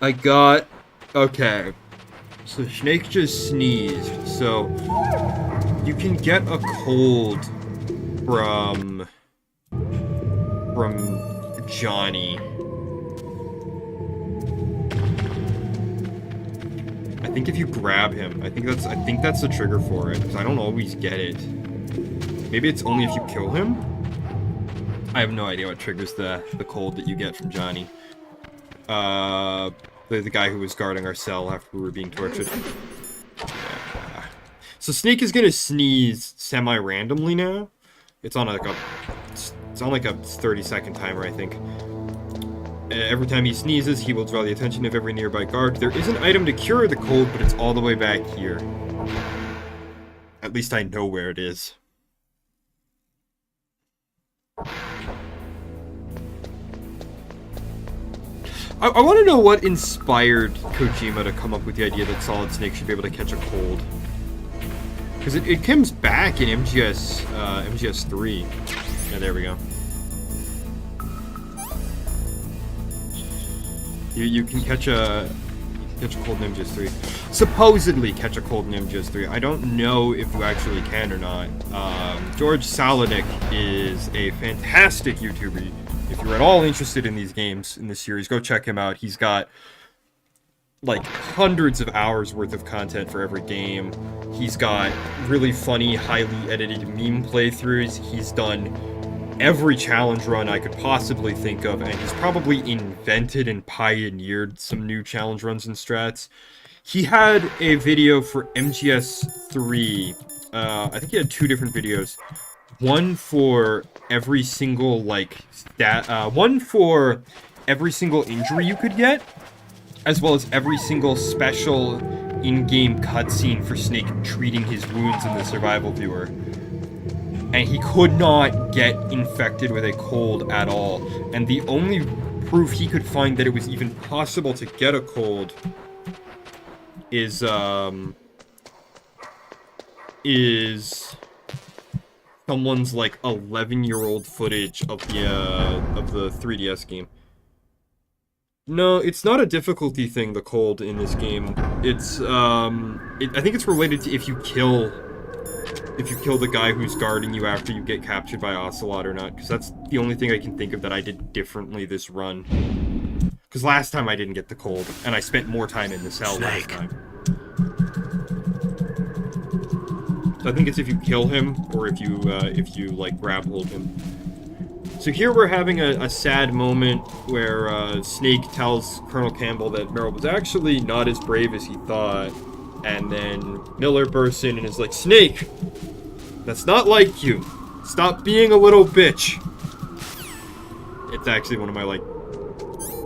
Speaker 1: I got... Okay. So Snake just sneezed. So you can get a cold from Johnny. I think if you grab him, I think that's the trigger for it, because I don't always get it. Maybe it's only if you kill him? I have no idea what triggers the cold that you get from Johnny. The guy who was guarding our cell after we were being tortured. Yeah. So Snake is gonna sneeze semi-randomly now. It's on like a 30-second timer, I think. Every time he sneezes, he will draw the attention of every nearby guard. There is an item to cure the cold, but it's all the way back here. At least I know where it is. I want to know what inspired Kojima to come up with the idea that Solid Snake should be able to catch a cold. Because it comes back in MGS 3. Yeah, there we go. You can catch a cold in MGS 3. Supposedly catch a cold in MGS 3. I don't know if you actually can or not. George Salonick is a fantastic YouTuber. If you're at all interested in these games, in this series, go check him out. He's got like hundreds of hours worth of content for every game. He's got really funny, highly edited meme playthroughs. He's done every challenge run I could possibly think of, and he's probably invented and pioneered some new challenge runs and strats. He had a video for MGS 3. I think he had 2 different videos. One for every single, like, one for every single injury you could get, as well as every single special in-game cutscene for Snake treating his wounds in the survival viewer. And he could not get infected with a cold at all. And the only proof he could find that it was even possible to get a cold is someone's like 11-year-old footage of the 3DS game. No, it's not a difficulty thing, the cold in this game. It's I think it's related to if you kill the guy who's guarding you after you get captured by Ocelot or not, because that's the only thing I can think of that I did differently this run. Because last time I didn't get the cold, and I spent more time in the cell last time. So I think it's if you kill him, or if you like grab hold him. So here we're having a sad moment where Snake tells Colonel Campbell that Meryl was actually not as brave as he thought, and then Miller bursts in and is like, "Snake, that's not like you. Stop being a little bitch." It's actually one of my like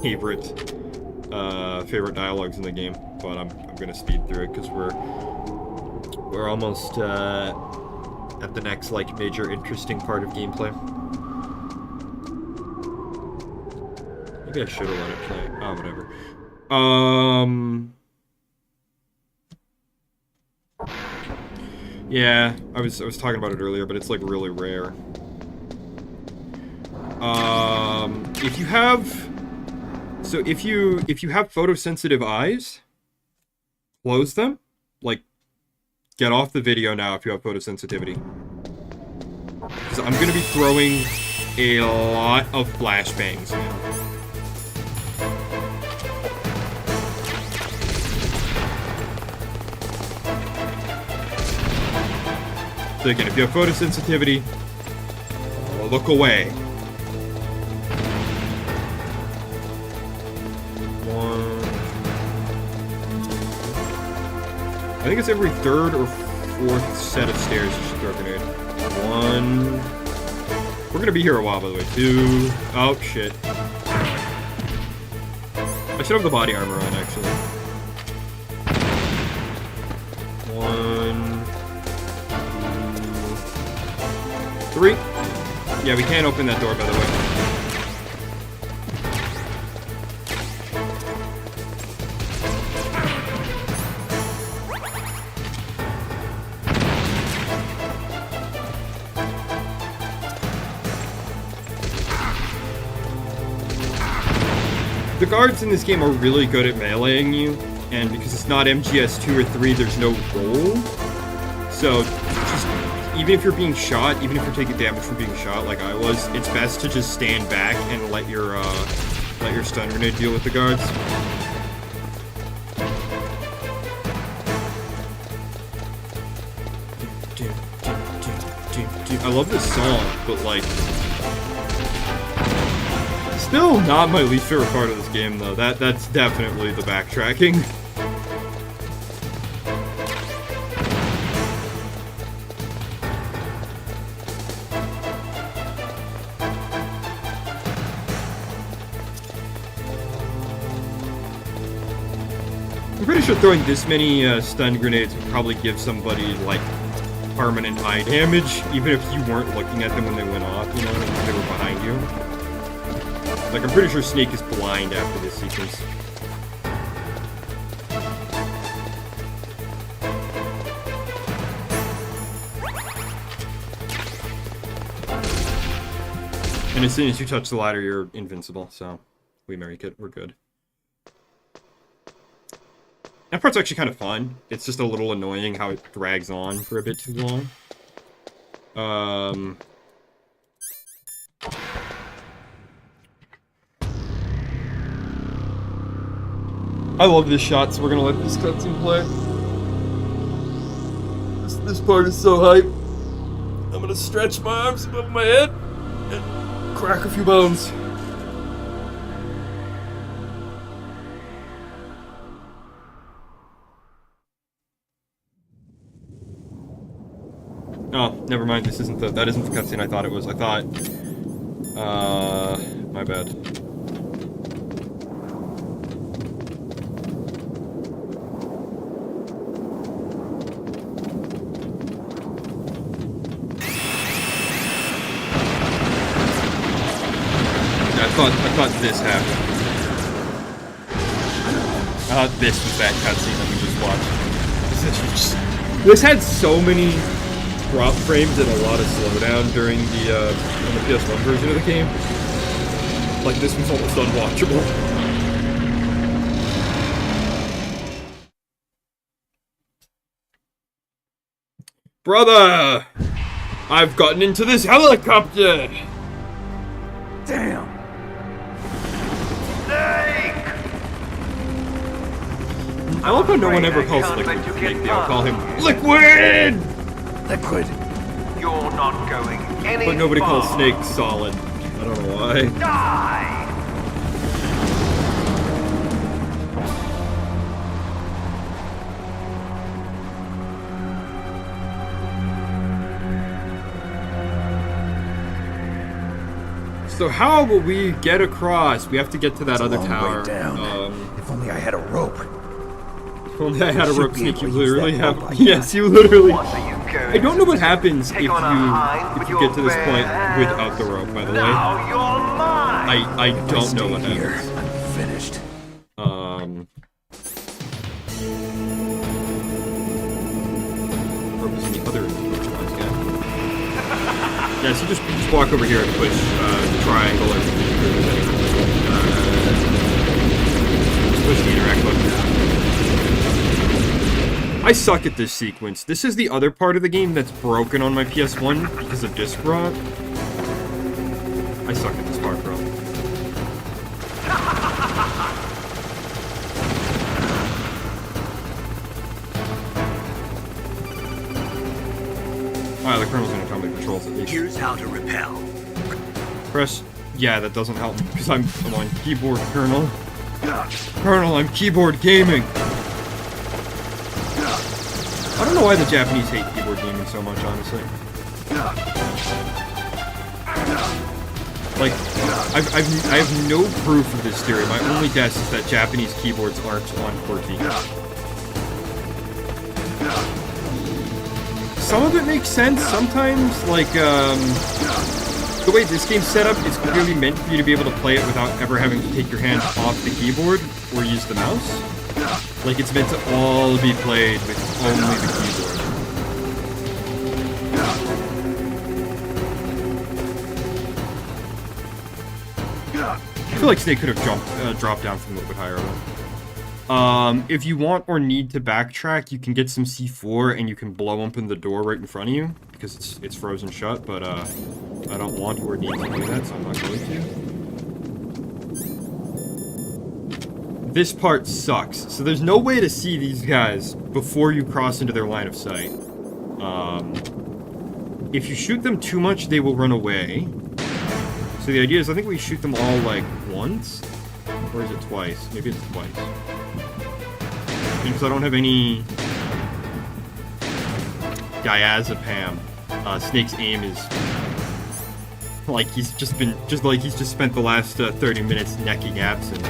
Speaker 1: favorite dialogues in the game, but I'm gonna speed through it because we're almost at the next like major interesting part of gameplay. Maybe I should have let it play. Oh, whatever. Yeah, I was talking about it earlier, but it's like really rare. If you have photosensitive eyes, close them. Like, get off the video now if you have photosensitivity. Because I'm gonna be throwing a lot of flashbangs now. So again, if you have photosensitivity, look away. I think it's every 3rd or 4th set of stairs you should throw a grenade. 1. We're gonna be here a while, by the way. 2. Oh, shit. I should have the body armor on, actually. 1. 2. 3. Yeah, we can't open that door, by the way. The guards in this game are really good at meleeing you, and because it's not MGS 2 or 3, there's no roll. So, just, even if you're being shot, even if you're taking damage from being shot like I was, it's best to just stand back and let your stun grenade deal with the guards. I love this song, but like, Still not my least favorite part of this game, though. That's definitely the backtracking. I'm pretty sure throwing this many stun grenades would probably give somebody, like, permanent eye damage, even if you weren't looking at them when they went off, you know, if they were behind you. Like, I'm pretty sure Snake is blind after this sequence. And as soon as you touch the ladder, you're invincible, so we make it, we're good. That part's actually kind of fun. It's just a little annoying how it drags on for a bit too long. I love this shot, so we're gonna let this cutscene play. This part is so hype. I'm gonna stretch my arms above my head and crack a few bones. Oh, never mind. That isn't the cutscene I thought it was. I thought, my bad. I thought this happened. I thought this was that cutscene that we just watched. This had so many drop frames and a lot of slowdown during the on the PS1 version of the game. Like, this was almost unwatchable. Brother! I've gotten into this helicopter!
Speaker 8: Damn! Snake!
Speaker 1: I love how no one ever calls Liquid Snake, they all call him Liquid!
Speaker 8: Liquid, you're not going any
Speaker 1: But nobody calls
Speaker 8: far.
Speaker 1: Snake Solid. I don't know why.
Speaker 8: Die!
Speaker 1: So how will we get across? We have to get to that
Speaker 7: It's a
Speaker 1: other
Speaker 7: long
Speaker 1: tower.
Speaker 7: way down. If only I had a rope.
Speaker 1: If only I had a
Speaker 7: should
Speaker 1: rope,
Speaker 7: be
Speaker 1: Snake.
Speaker 7: able
Speaker 1: You
Speaker 7: to use
Speaker 1: literally
Speaker 7: that
Speaker 1: have.
Speaker 7: rope like
Speaker 1: Yes,
Speaker 7: that.
Speaker 1: you literally.
Speaker 8: What are you going
Speaker 1: I don't know what happens
Speaker 8: Take
Speaker 1: if
Speaker 8: on a hind with
Speaker 1: you get to this
Speaker 8: your
Speaker 1: point
Speaker 8: bare
Speaker 1: without the rope. By the way,
Speaker 8: Now you're mine!
Speaker 1: I don't know what
Speaker 7: Stay here.
Speaker 1: happens.
Speaker 7: I'm finished.
Speaker 1: Rope is in the other ones, yeah. Yeah, so just walk over here and push the triangle or just push the interact button. I suck at this sequence. This is the other part of the game that's broken on my PS1 because of disc rot. I suck at this part, bro. Alright, the Colonel's gonna tell me the controls at least.
Speaker 3: Here's how to repel.
Speaker 1: Press. Yeah, that doesn't help me because I'm on keyboard, Colonel. Colonel, I'm keyboard gaming. I don't know why the Japanese hate keyboard gaming so much, honestly. Like, I have no proof of this theory. My only guess is that Japanese keyboards aren't on QWERTY. Some of it makes sense. Sometimes, like, the way this game's set up, it's clearly meant for you to be able to play it without ever having to take your hand off the keyboard or use the mouse. Like, it's meant to all be played with only the keyboard. I feel like Snake could have dropped down from a little bit higher up. If you want or need to backtrack, you can get some C4 and you can blow open the door right in front of you because it's frozen shut, but I don't want or need to do that, so I'm not going to. This part sucks. So there's no way to see these guys before you cross into their line of sight. If you shoot them too much, they will run away. So the idea is I think we shoot them all, like, once? Or is it twice? Maybe it's twice. Because I don't have any diazepam. Snake's aim is like he's just spent the last 30 minutes necking absent.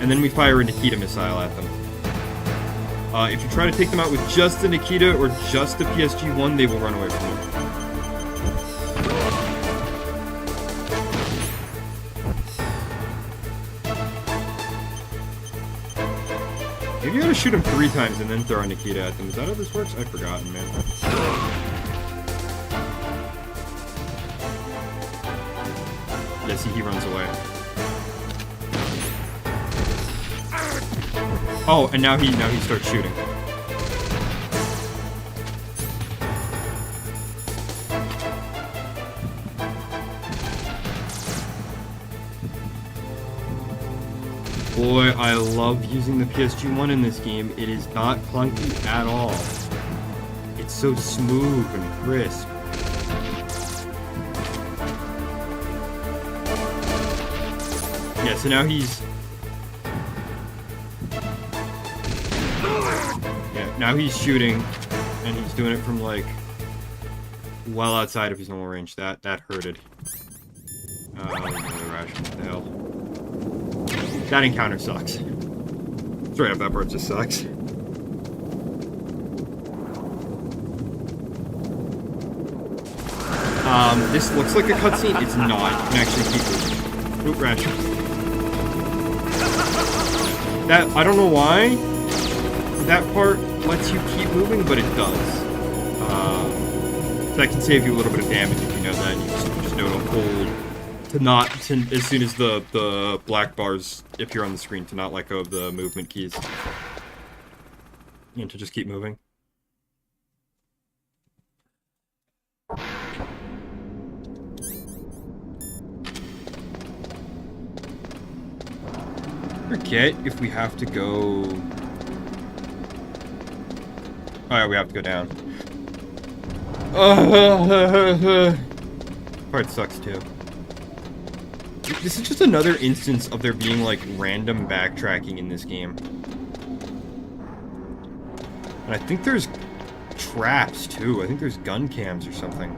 Speaker 1: And then we fire a Nikita missile at them. If you try to take them out with just the Nikita or just the PSG-1, they will run away from you. Maybe you gotta shoot him 3 times and then throw a Nikita at them. Is that how this works? I've forgotten, man. Yeah, see, he runs away. Oh, and now he starts shooting. Boy, I love using the PSG-1 in this game. It is not clunky at all. It's so smooth and crisp. Yeah, so now he's... Yeah, now he's shooting, and he's doing it from, like, well outside of his normal range. That hurted. Really rational. What the hell? That encounter sucks. Straight up, that part just sucks. This looks like a cutscene. It's not. You can actually keep moving. Oop, ration. That, I don't know why that part lets you keep moving, but it does. So that can save you a little bit of damage if you know that. You just know to hold, as soon as the black bars appear on the screen, to not let go of the movement keys. And to just keep moving. Forget if we have to go... Oh yeah, we have to go down. Part sucks too. This is just another instance of there being like random backtracking in this game. And I think there's traps too. I think there's gun cams or something.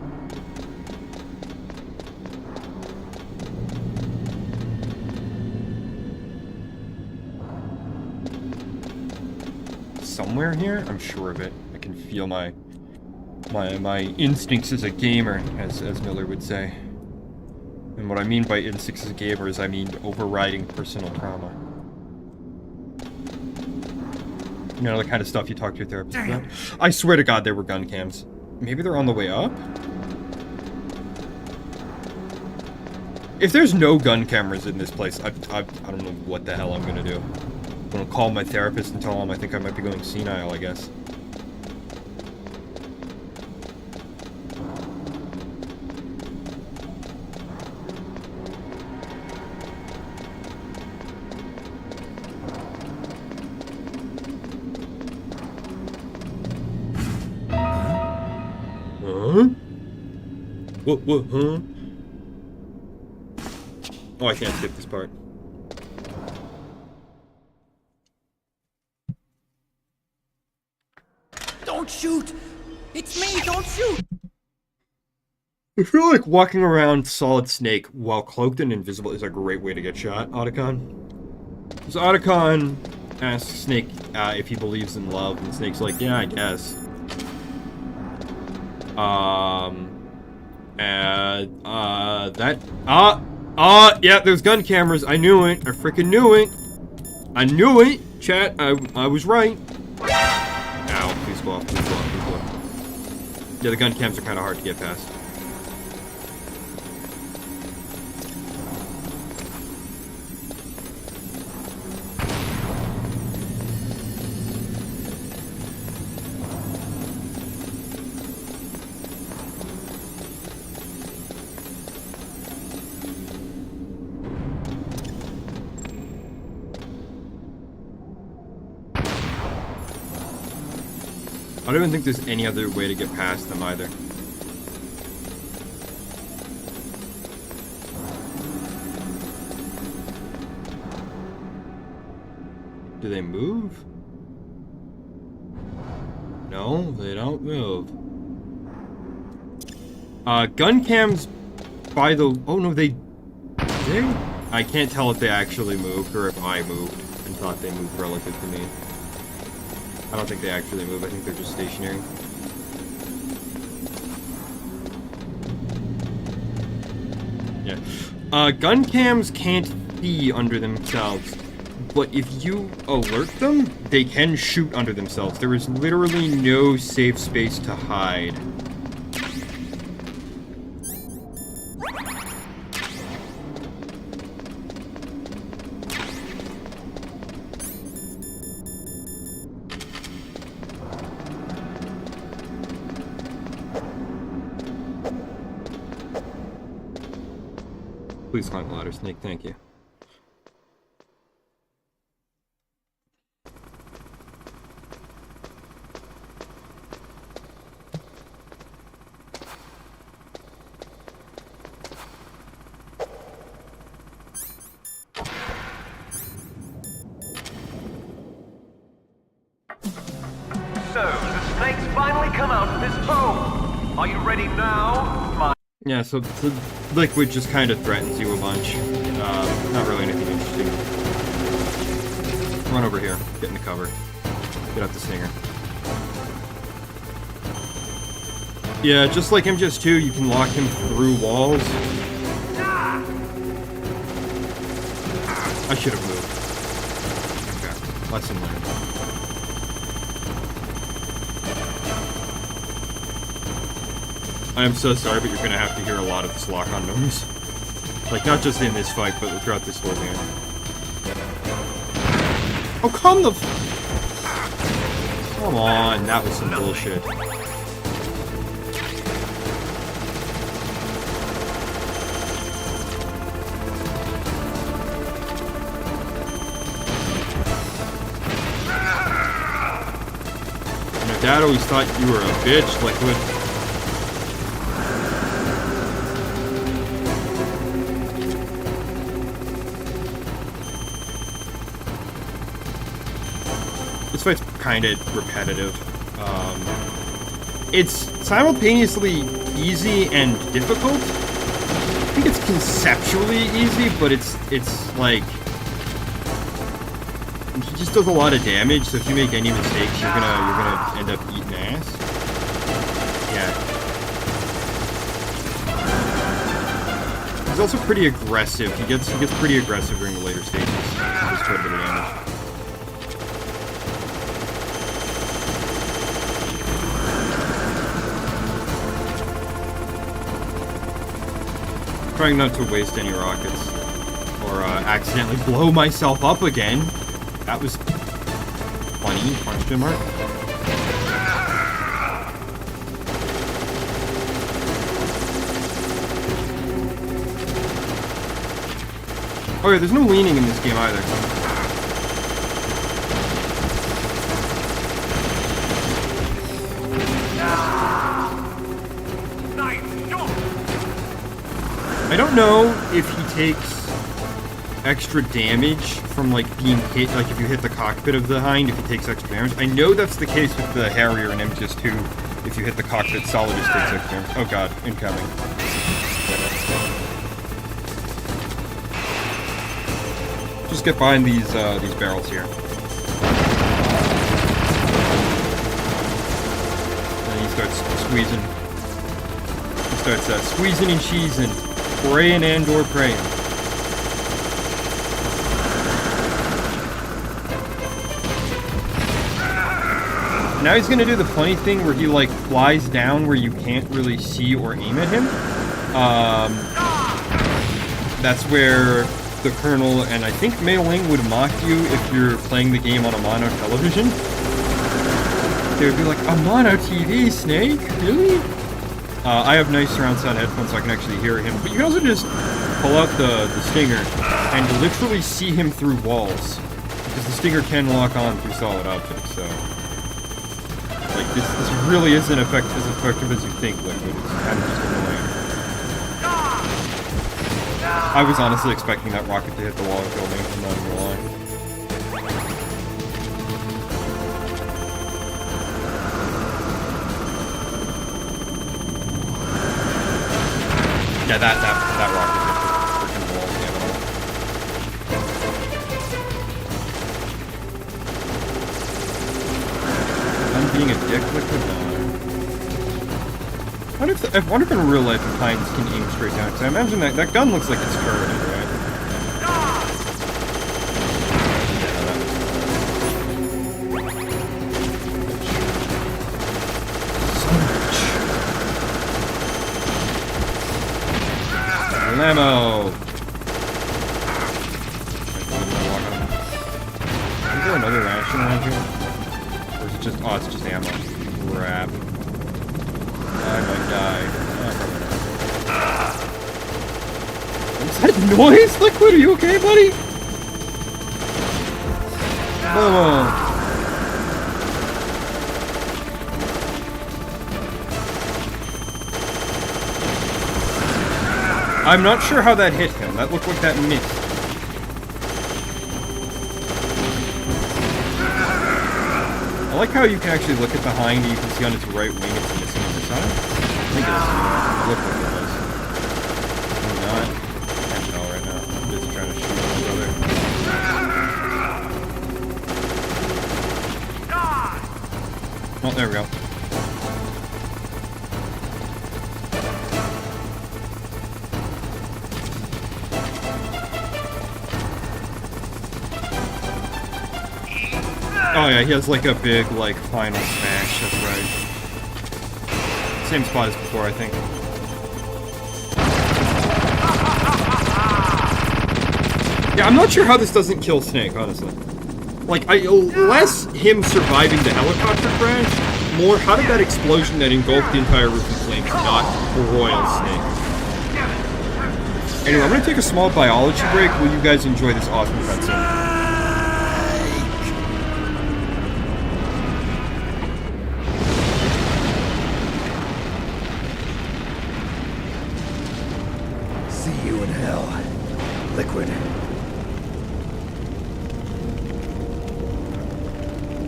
Speaker 1: Somewhere here? I'm sure of it. I can feel my instincts as a gamer, as Miller would say. And what I mean by instincts as a gamer is I mean overriding personal trauma. You know, the kind of stuff you talk to your therapist about. I swear to God there were gun cams. Maybe they're on the way up? If there's no gun cameras in this place, I don't know what the hell I'm gonna do. I'm gonna call my therapist and tell him I think I might be going senile, I guess. Huh? What, huh? Oh, I can't skip this part.
Speaker 9: Don't shoot! It's me, don't shoot!
Speaker 1: I feel like walking around Solid Snake while cloaked and invisible is a great way to get shot, Otacon. Because Otacon asks Snake if he believes in love, and Snake's like, yeah, I guess. Yeah, there's gun cameras. I knew it. I freaking knew it. I knew it. Chat, I was right. Ow, please go off, please go off, please go off. Yeah, the gun cams are kind of hard to get past. I don't even think there's any other way to get past them either. Do they move? No, they don't move. Gun cams by the... Oh, no, they... I can't tell if they actually moved or if I moved and thought they moved relative to me. I don't think they actually move. I think they're just stationary. Yeah. Gun cams can't see under themselves, but if you alert them, they can shoot under themselves. There is literally no safe space to hide. Please climb the ladder, Snake. Thank you.
Speaker 7: So, the snakes finally come out of this hole. Are you ready now?
Speaker 1: Yeah, so the liquid just kind of threatens you a bunch. Not really anything interesting. Run over here. Get in the cover. Get up the Stinger. Yeah, just like MGS2, you can lock him through walls. I should have moved. Okay. Lesson learned. I am so sorry, but you're gonna have to hear a lot of this lock-on noise. Like, not just in this fight, but throughout this whole game. Oh, come the Come on, that was some bullshit. You know, Dad always thought you were a bitch, like what? This fight's kind of repetitive. It's simultaneously easy and difficult. I think it's conceptually easy, but it's like he just does a lot of damage. So if you make any mistakes, you're gonna end up eating ass. Yeah. He's also pretty aggressive. He gets pretty aggressive during the later stages. Just quite a bit of damage. Trying not to waste any rockets or accidentally blow myself up again. That was funny, question mark. Oh yeah, there's no leaning in this game either. I don't know if he takes extra damage from like being hit, like if you hit the cockpit of the Hind, if he takes extra damage. I know that's the case with the Harrier and MGS2. If you hit the cockpit, Solidus takes extra damage. Oh god, incoming. Just get behind these barrels here. And he starts squeezing. He starts squeezing and cheesing. Praying and or praying. Now he's gonna do the funny thing where he like flies down where you can't really see or aim at him. That's where the Colonel and I think Mei Ling would mock you if you're playing the game on a mono television. They would be like, a mono TV, Snake? Really? I have nice surround sound headphones so I can actually hear him, but you can also just pull out the Stinger and literally see him through walls, because the Stinger can lock on through solid objects, so... Like, this really isn't as effective as you think, Liquid. It's kind of just annoying. I was honestly expecting that rocket to hit the wall and kill me, I'm not even Yeah, that rocket hit the freaking wall. I'm being a dick with the gun. I wonder if in real life the Pines can aim straight down, because I imagine that gun looks like it's curved, right? Ammo! Is there another ration around here? Or is it just... Oh, it's just ammo. Crap. I might die. What's that noise? Liquid, are you okay, buddy? Oh. I'm not sure how that hit him. That looked like that missed. I like how you can actually look at the hind and you can see on its right wing it's missing on the side. I think it is. It looked like it was. Maybe not. Can't tell right now. I'm just trying to shoot my brother. Oh, there we go. Oh yeah, he has like a big, like, final smash, that's right. Same spot as before, I think. Yeah, I'm not sure how this doesn't kill Snake, honestly. Like, less him surviving the helicopter crash, more how did that explosion that engulfed the entire roof in flames not royal Snake? Anyway, I'm gonna take a small biology break while you guys enjoy this awesome cutscene.
Speaker 7: Liquid.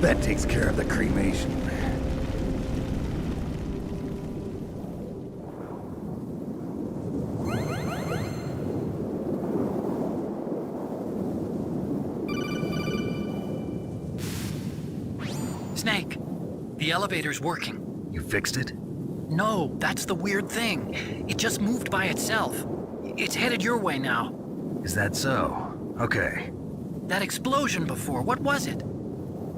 Speaker 7: That takes care of the cremation.
Speaker 9: Snake, the elevator's working.
Speaker 8: You fixed it?
Speaker 9: No, that's the weird thing. It just moved by itself. It's headed your way now.
Speaker 8: Is that so? Okay.
Speaker 9: That explosion before, what was it?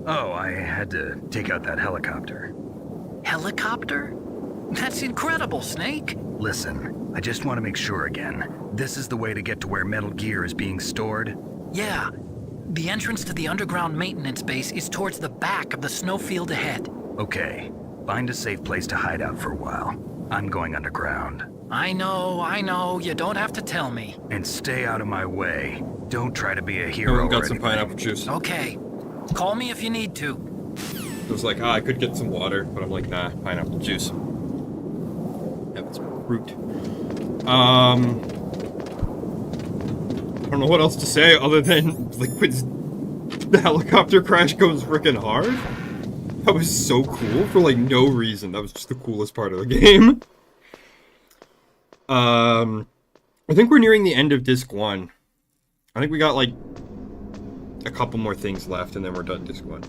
Speaker 8: Oh, I had to take out that helicopter.
Speaker 9: Helicopter? That's incredible, Snake.
Speaker 8: Listen, I just want to make sure again. This is the way to get to where Metal Gear is being stored?
Speaker 9: Yeah. The entrance to the underground maintenance base is towards the back of the snowfield ahead.
Speaker 8: Okay. Find a safe place to hide out for a while. I'm going underground.
Speaker 9: I know, you don't have to tell me.
Speaker 8: And stay out of my way. Don't try to be a hero.
Speaker 1: Everyone got
Speaker 8: or
Speaker 1: some
Speaker 8: anything.
Speaker 1: pineapple juice.
Speaker 9: Okay. Call me if you need to.
Speaker 1: It was like, I could get some water, but I'm like, nah, pineapple juice. Have some fruit. I don't know what else to say other than Liquid's the helicopter crash goes freaking hard. That was so cool for like no reason. That was just the coolest part of the game. I think we're nearing the end of disc 1. I think we got like a couple more things left and then we're done disc 1.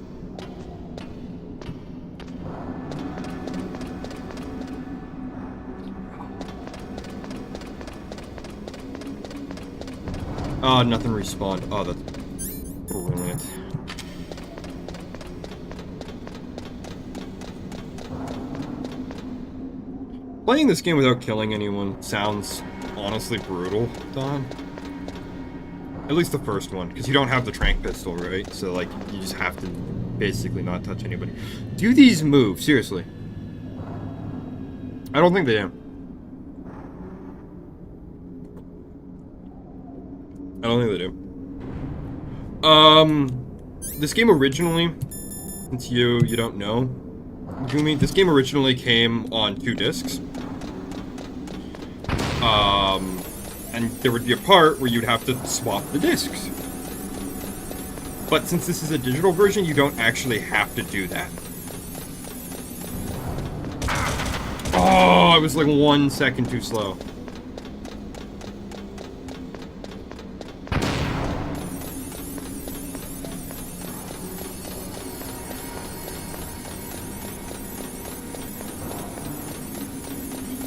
Speaker 1: Oh, nothing respawned. Oh, that's brilliant. Playing this game without killing anyone sounds honestly brutal, Don. At least the first one, because you don't have the tranq pistol, right? So, like, you just have to basically not touch anybody. Do these move? Seriously. I don't think they do. I don't think they do. This game originally, since you don't know, Gumi, this game originally came on 2 discs. And there would be a part where you'd have to swap the discs. But since this is a digital version, you don't actually have to do that. Oh, I was like 1 second too slow.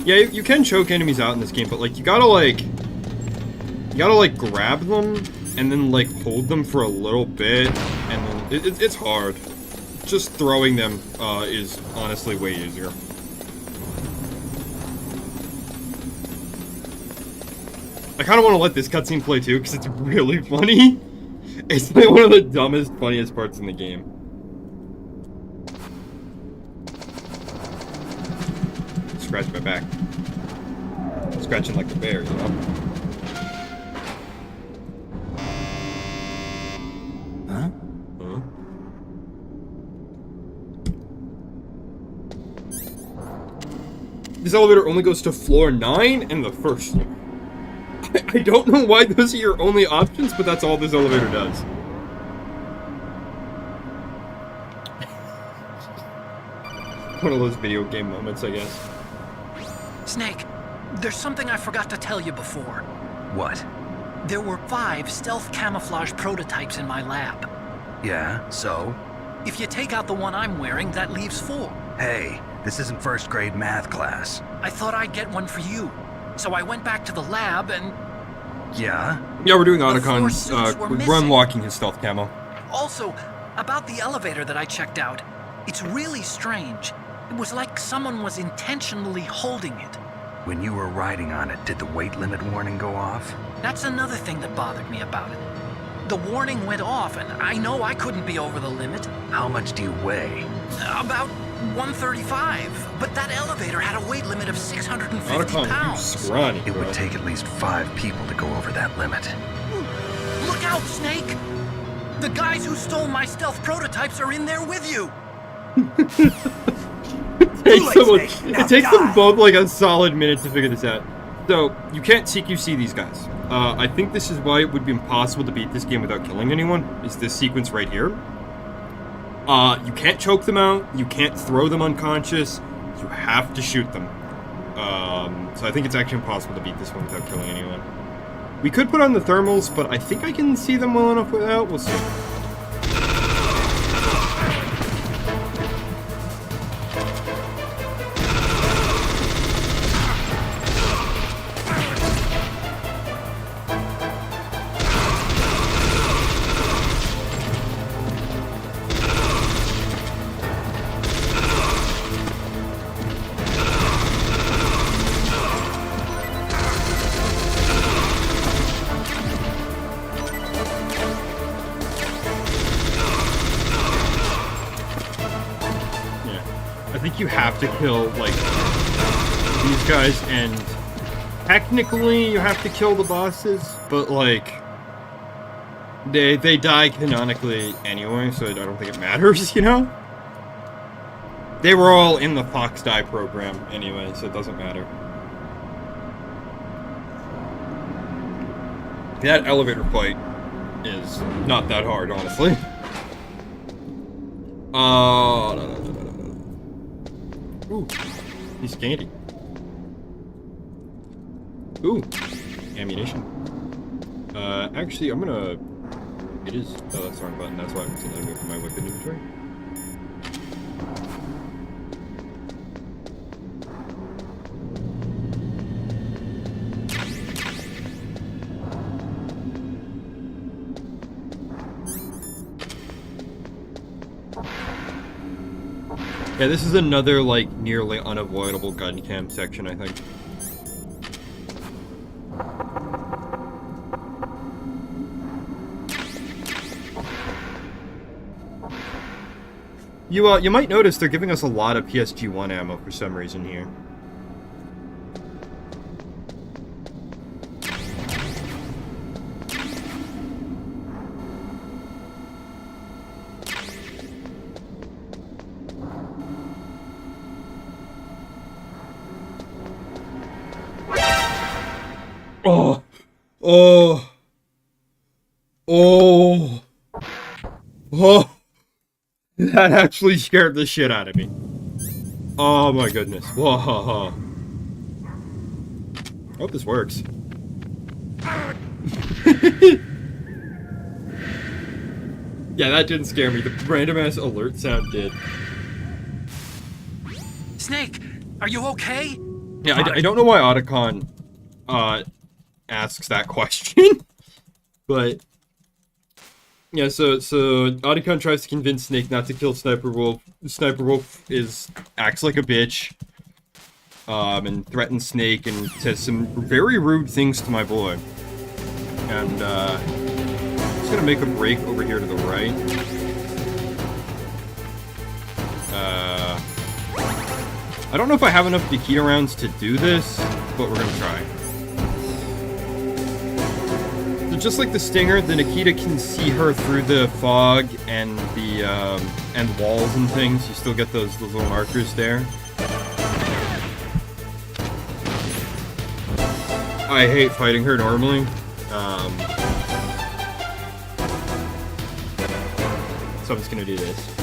Speaker 1: Yeah, you can choke enemies out in this game, but like you gotta like grab them and then like hold them for a little bit, and then it's hard. Just throwing them is honestly way easier. I kind of want to let this cutscene play too, because it's really funny. It's like one of the dumbest, funniest parts in the game. Scratch my back. Scratching like a bear, you know?
Speaker 3: Huh?
Speaker 1: Huh? This elevator only goes to floor 9 and the first floor. I don't know why those are your only options, but that's all this elevator does. One of those video game moments, I guess.
Speaker 9: Snake, there's something I forgot to tell you before.
Speaker 8: What?
Speaker 9: There were 5 stealth camouflage prototypes in my lab.
Speaker 8: Yeah, so?
Speaker 9: If you take out the one I'm wearing, that leaves 4.
Speaker 8: Hey, this isn't first grade math class.
Speaker 9: I thought I'd get one for you. So I went back to the lab and...
Speaker 8: Yeah?
Speaker 1: Yeah, we're doing
Speaker 9: The 4
Speaker 1: Otacon's,
Speaker 9: suits were
Speaker 1: we're
Speaker 9: missing.
Speaker 1: unlocking his stealth camo.
Speaker 9: Also, about the elevator that I checked out, it's really strange. It was like someone was intentionally holding it.
Speaker 8: When you were riding on it, did the weight limit warning go off?
Speaker 9: That's another thing that bothered me about it. The warning went off, and I know I couldn't be over the limit.
Speaker 8: How much do you weigh?
Speaker 9: About 135, but that elevator had a weight limit of 650
Speaker 1: Otacon, you
Speaker 9: pounds.
Speaker 1: scrawny,
Speaker 8: It
Speaker 1: bro.
Speaker 8: would take at least 5 people to go over that limit.
Speaker 9: Look out, Snake! The guys who stole my stealth prototypes are in there with you!
Speaker 1: It takes them both like a solid minute to figure this out. So, you can't CQC these guys. I think this is why it would be impossible to beat this game without killing anyone, is this sequence right here. You can't choke them out, you can't throw them unconscious, you have to shoot them. So I think it's actually impossible to beat this one without killing anyone. We could put on the thermals, but I think I can see them well enough without, we'll see. I think you have to kill, like, these guys, and technically you have to kill the bosses, but, like, they die canonically anyway, so I don't think it matters, you know? They were all in the Fox Die program anyway, so it doesn't matter. That elevator fight is not that hard, honestly. No. Ooh, he's candy. Ooh, ammunition. Actually, I'm gonna... It is... Oh, that's the wrong button. That's why I'm sitting there from my weapon inventory. Yeah, this is another, like, nearly unavoidable gun cam section, I think. You might notice they're giving us a lot of PSG-1 ammo for some reason here. Oh. Oh. Oh. Oh. That actually scared the shit out of me. Oh my goodness. Whoa. I hope this works. Yeah, that didn't scare me. The random ass alert sound did.
Speaker 9: Snake, are you okay?
Speaker 1: Yeah, I don't know why Otacon asks that question, but yeah. So Otacon tries to convince Snake not to kill Sniper Wolf. Sniper Wolf acts like a bitch, and threatens Snake and says some very rude things to my boy. And just gonna make a break over here to the right. I don't know if I have enough Nikita rounds to do this, but we're gonna try. So just like the Stinger, the Nikita can see her through the fog and the and walls and things. You still get those little markers there. I hate fighting her normally. So I'm just gonna do this.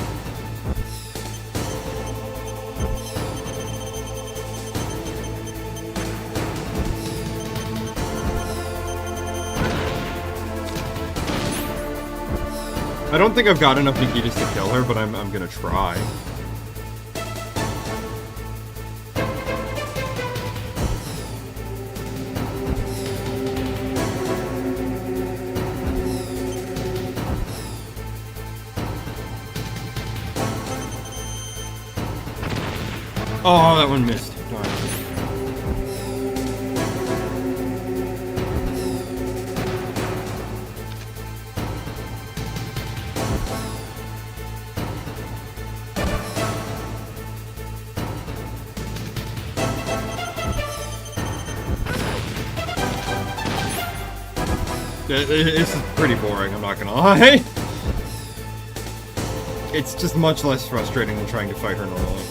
Speaker 1: I don't think I've got enough Nikitas to kill her, but I'm gonna try. Oh, that one missed. Darn. This is pretty boring, I'm not gonna lie. It's just much less frustrating than trying to fight her normally.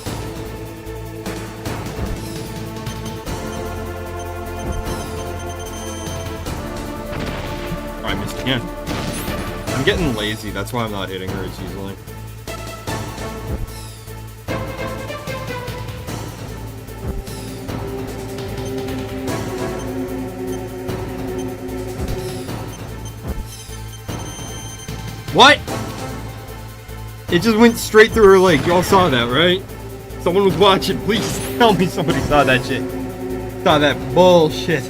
Speaker 1: I missed again. I'm getting lazy, that's why I'm not hitting her as easily. What? It just went straight through her leg. Y'all saw that, right? Someone was watching. Please tell me somebody saw that shit. Saw that bullshit.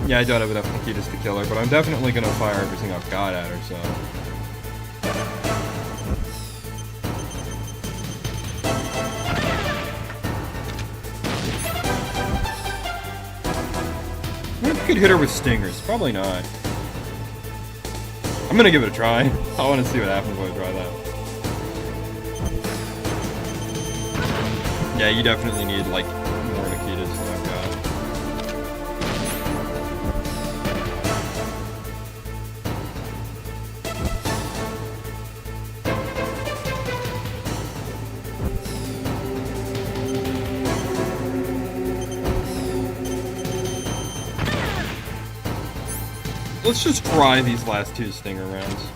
Speaker 1: Yeah, I don't have enough Nikitas to kill her, but I'm definitely gonna fire everything I've got at her, so. I wonder if I could hit her with stingers. Probably not. I'm gonna give it a try. I want to see what happens when I try that. Yeah, you definitely need, like, more Nikitas than I've got. Let's just try these last two Stinger rounds.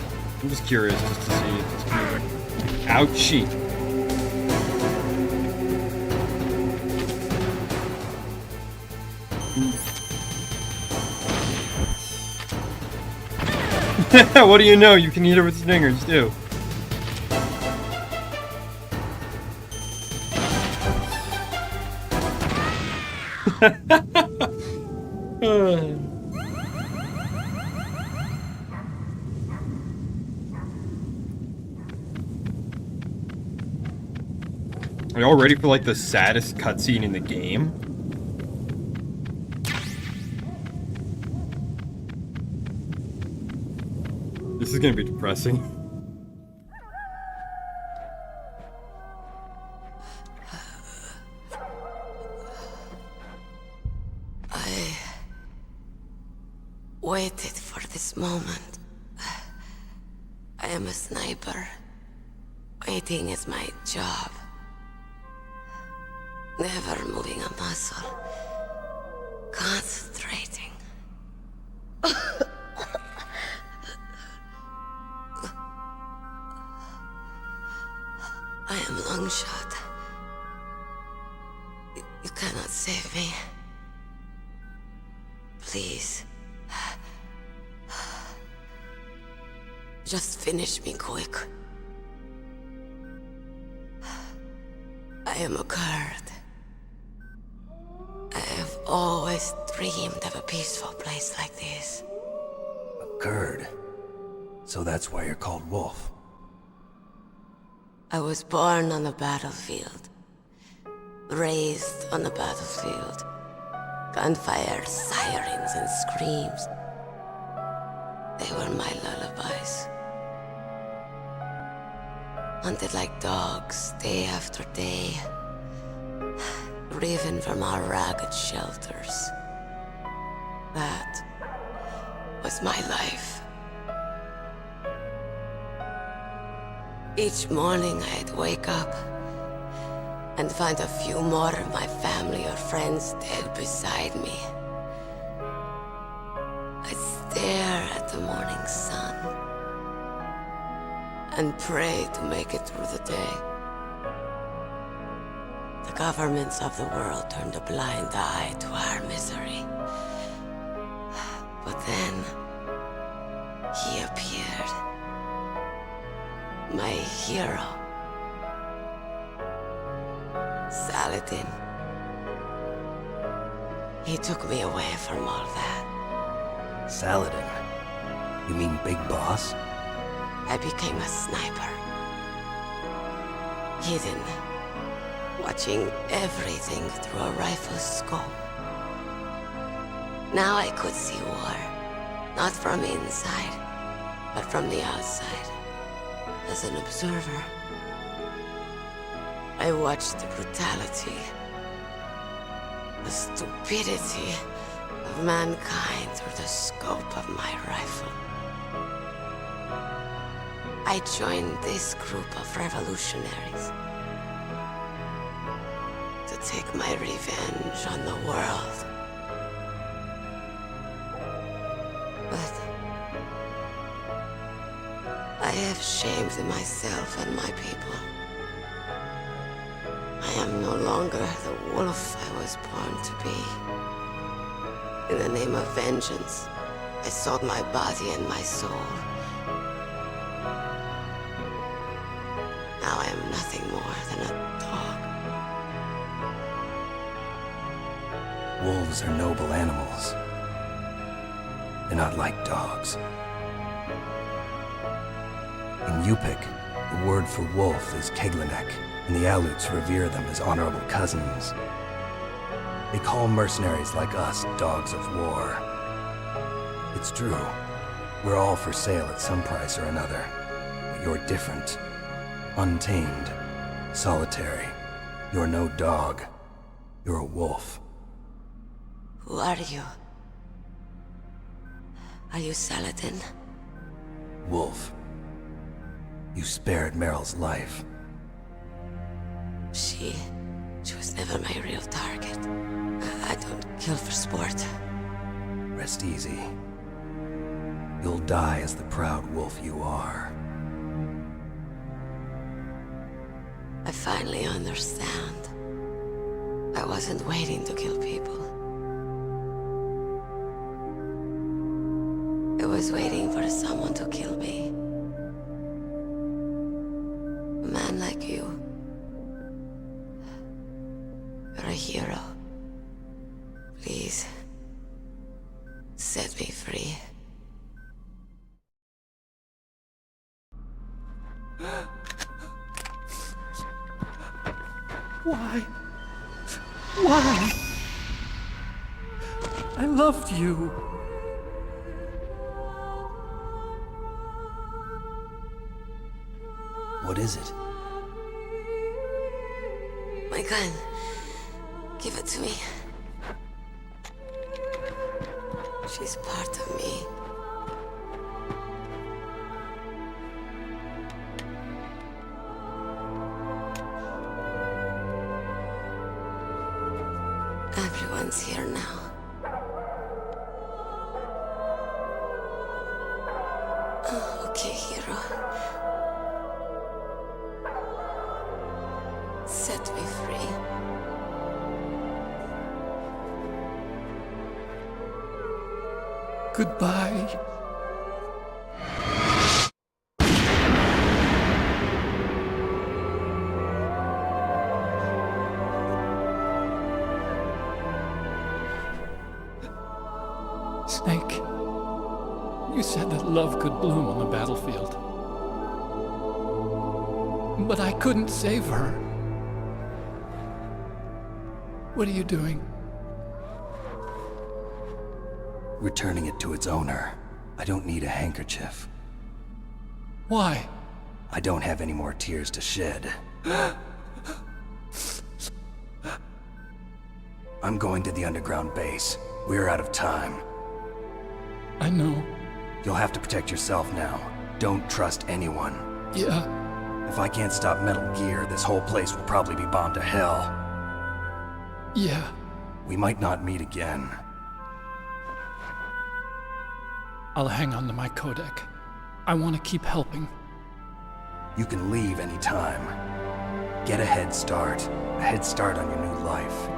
Speaker 1: I'm just curious just to see if it's gonna work. Ouchie. What do you know? You can eat her with Stingers too. Are y'all ready for, like, the saddest cutscene in the game? This is gonna be depressing.
Speaker 6: I waited for this moment. I am a sniper. Waiting is my job. Never moving a muscle. Concentrating. I am Longshot. You cannot save me. Please. Just finish me quick. I am a Kurd. always dreamed of a peaceful place like this.
Speaker 3: A Kurd. So that's why you're called Wolf.
Speaker 6: I was born on the battlefield. Raised on the battlefield. Gunfire, sirens, and screams. They were my lullabies. Hunted like dogs, day after day. Driven from our ragged shelters. That was my life. Each morning I'd wake up and find a few more of my family or friends dead beside me. I'd stare at the morning sun and pray to make it through the day. The governments of the world turned a blind eye to our misery. But then, he appeared. My hero. Saladin. He took me away from all that.
Speaker 3: Saladin? You mean Big Boss?
Speaker 6: I became a sniper. Hidden. Watching everything through a rifle's scope. Now I could see war. Not from inside, but from the outside. As an observer. I watched the brutality, the stupidity of mankind through the scope of my rifle. I joined this group of revolutionaries to take my revenge on the world. But I have shamed myself and my people. I am no longer the wolf I was born to be. In the name of vengeance, I sold my body and my soul. Now I am nothing more than a dog.
Speaker 3: Wolves are noble animals. They're not like dogs. In Yupik, the word for wolf is Keglanek, and the Aleuts revere them as honorable cousins. They call mercenaries like us dogs of war. It's true. We're all for sale at some price or another. But you're different. Untamed. Solitary. You're no dog. You're a wolf.
Speaker 6: Who are you? Are you Saladin?
Speaker 3: Wolf. You spared Meryl's life.
Speaker 6: She was never my real target. I don't kill for sport.
Speaker 3: Rest easy. You'll die as the proud wolf you are.
Speaker 6: I finally understand. I wasn't waiting to kill people. I was waiting for someone to kill me. A man like you. You're a hero. Please, set me free.
Speaker 9: Why? Why? I loved you.
Speaker 3: What is it?
Speaker 6: My gun. Give it to me. She's part of me. Everyone's here now. Oh, okay, hero. Set me free.
Speaker 9: Goodbye. Snake, you said that love could bloom on the battlefield. But I couldn't save her. What are you doing?
Speaker 3: Returning it to its owner. I don't need a handkerchief.
Speaker 9: Why?
Speaker 3: I don't have any more tears to shed. I'm going to the underground base. We're out of time.
Speaker 9: I know.
Speaker 3: You'll have to protect yourself now. Don't trust anyone.
Speaker 9: Yeah.
Speaker 3: If I can't stop Metal Gear, this whole place will probably be bombed to hell.
Speaker 9: Yeah.
Speaker 3: We might not meet again.
Speaker 9: I'll hang on to my codec. I want to keep helping.
Speaker 3: You can leave anytime. Get a head start. A head start on your new life.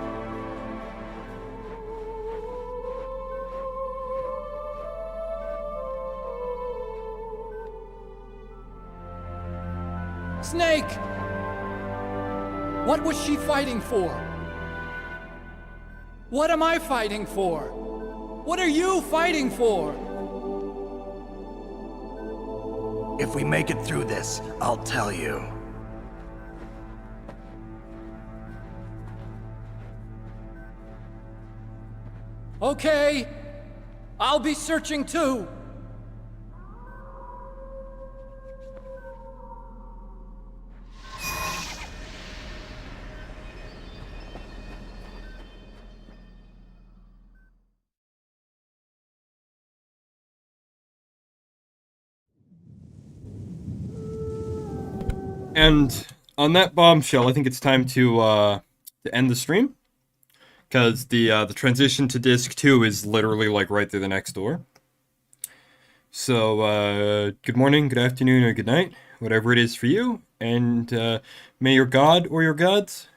Speaker 9: Snake! What was she fighting for? What am I fighting for? What are you fighting for?
Speaker 3: If we make it through this, I'll tell you.
Speaker 9: Okay. I'll be searching too.
Speaker 1: And on that bombshell, I think it's time to end the stream, because the transition to disc 2 is literally like right through the next door. So good morning, good afternoon, or good night, whatever it is for you, and may your god or your gods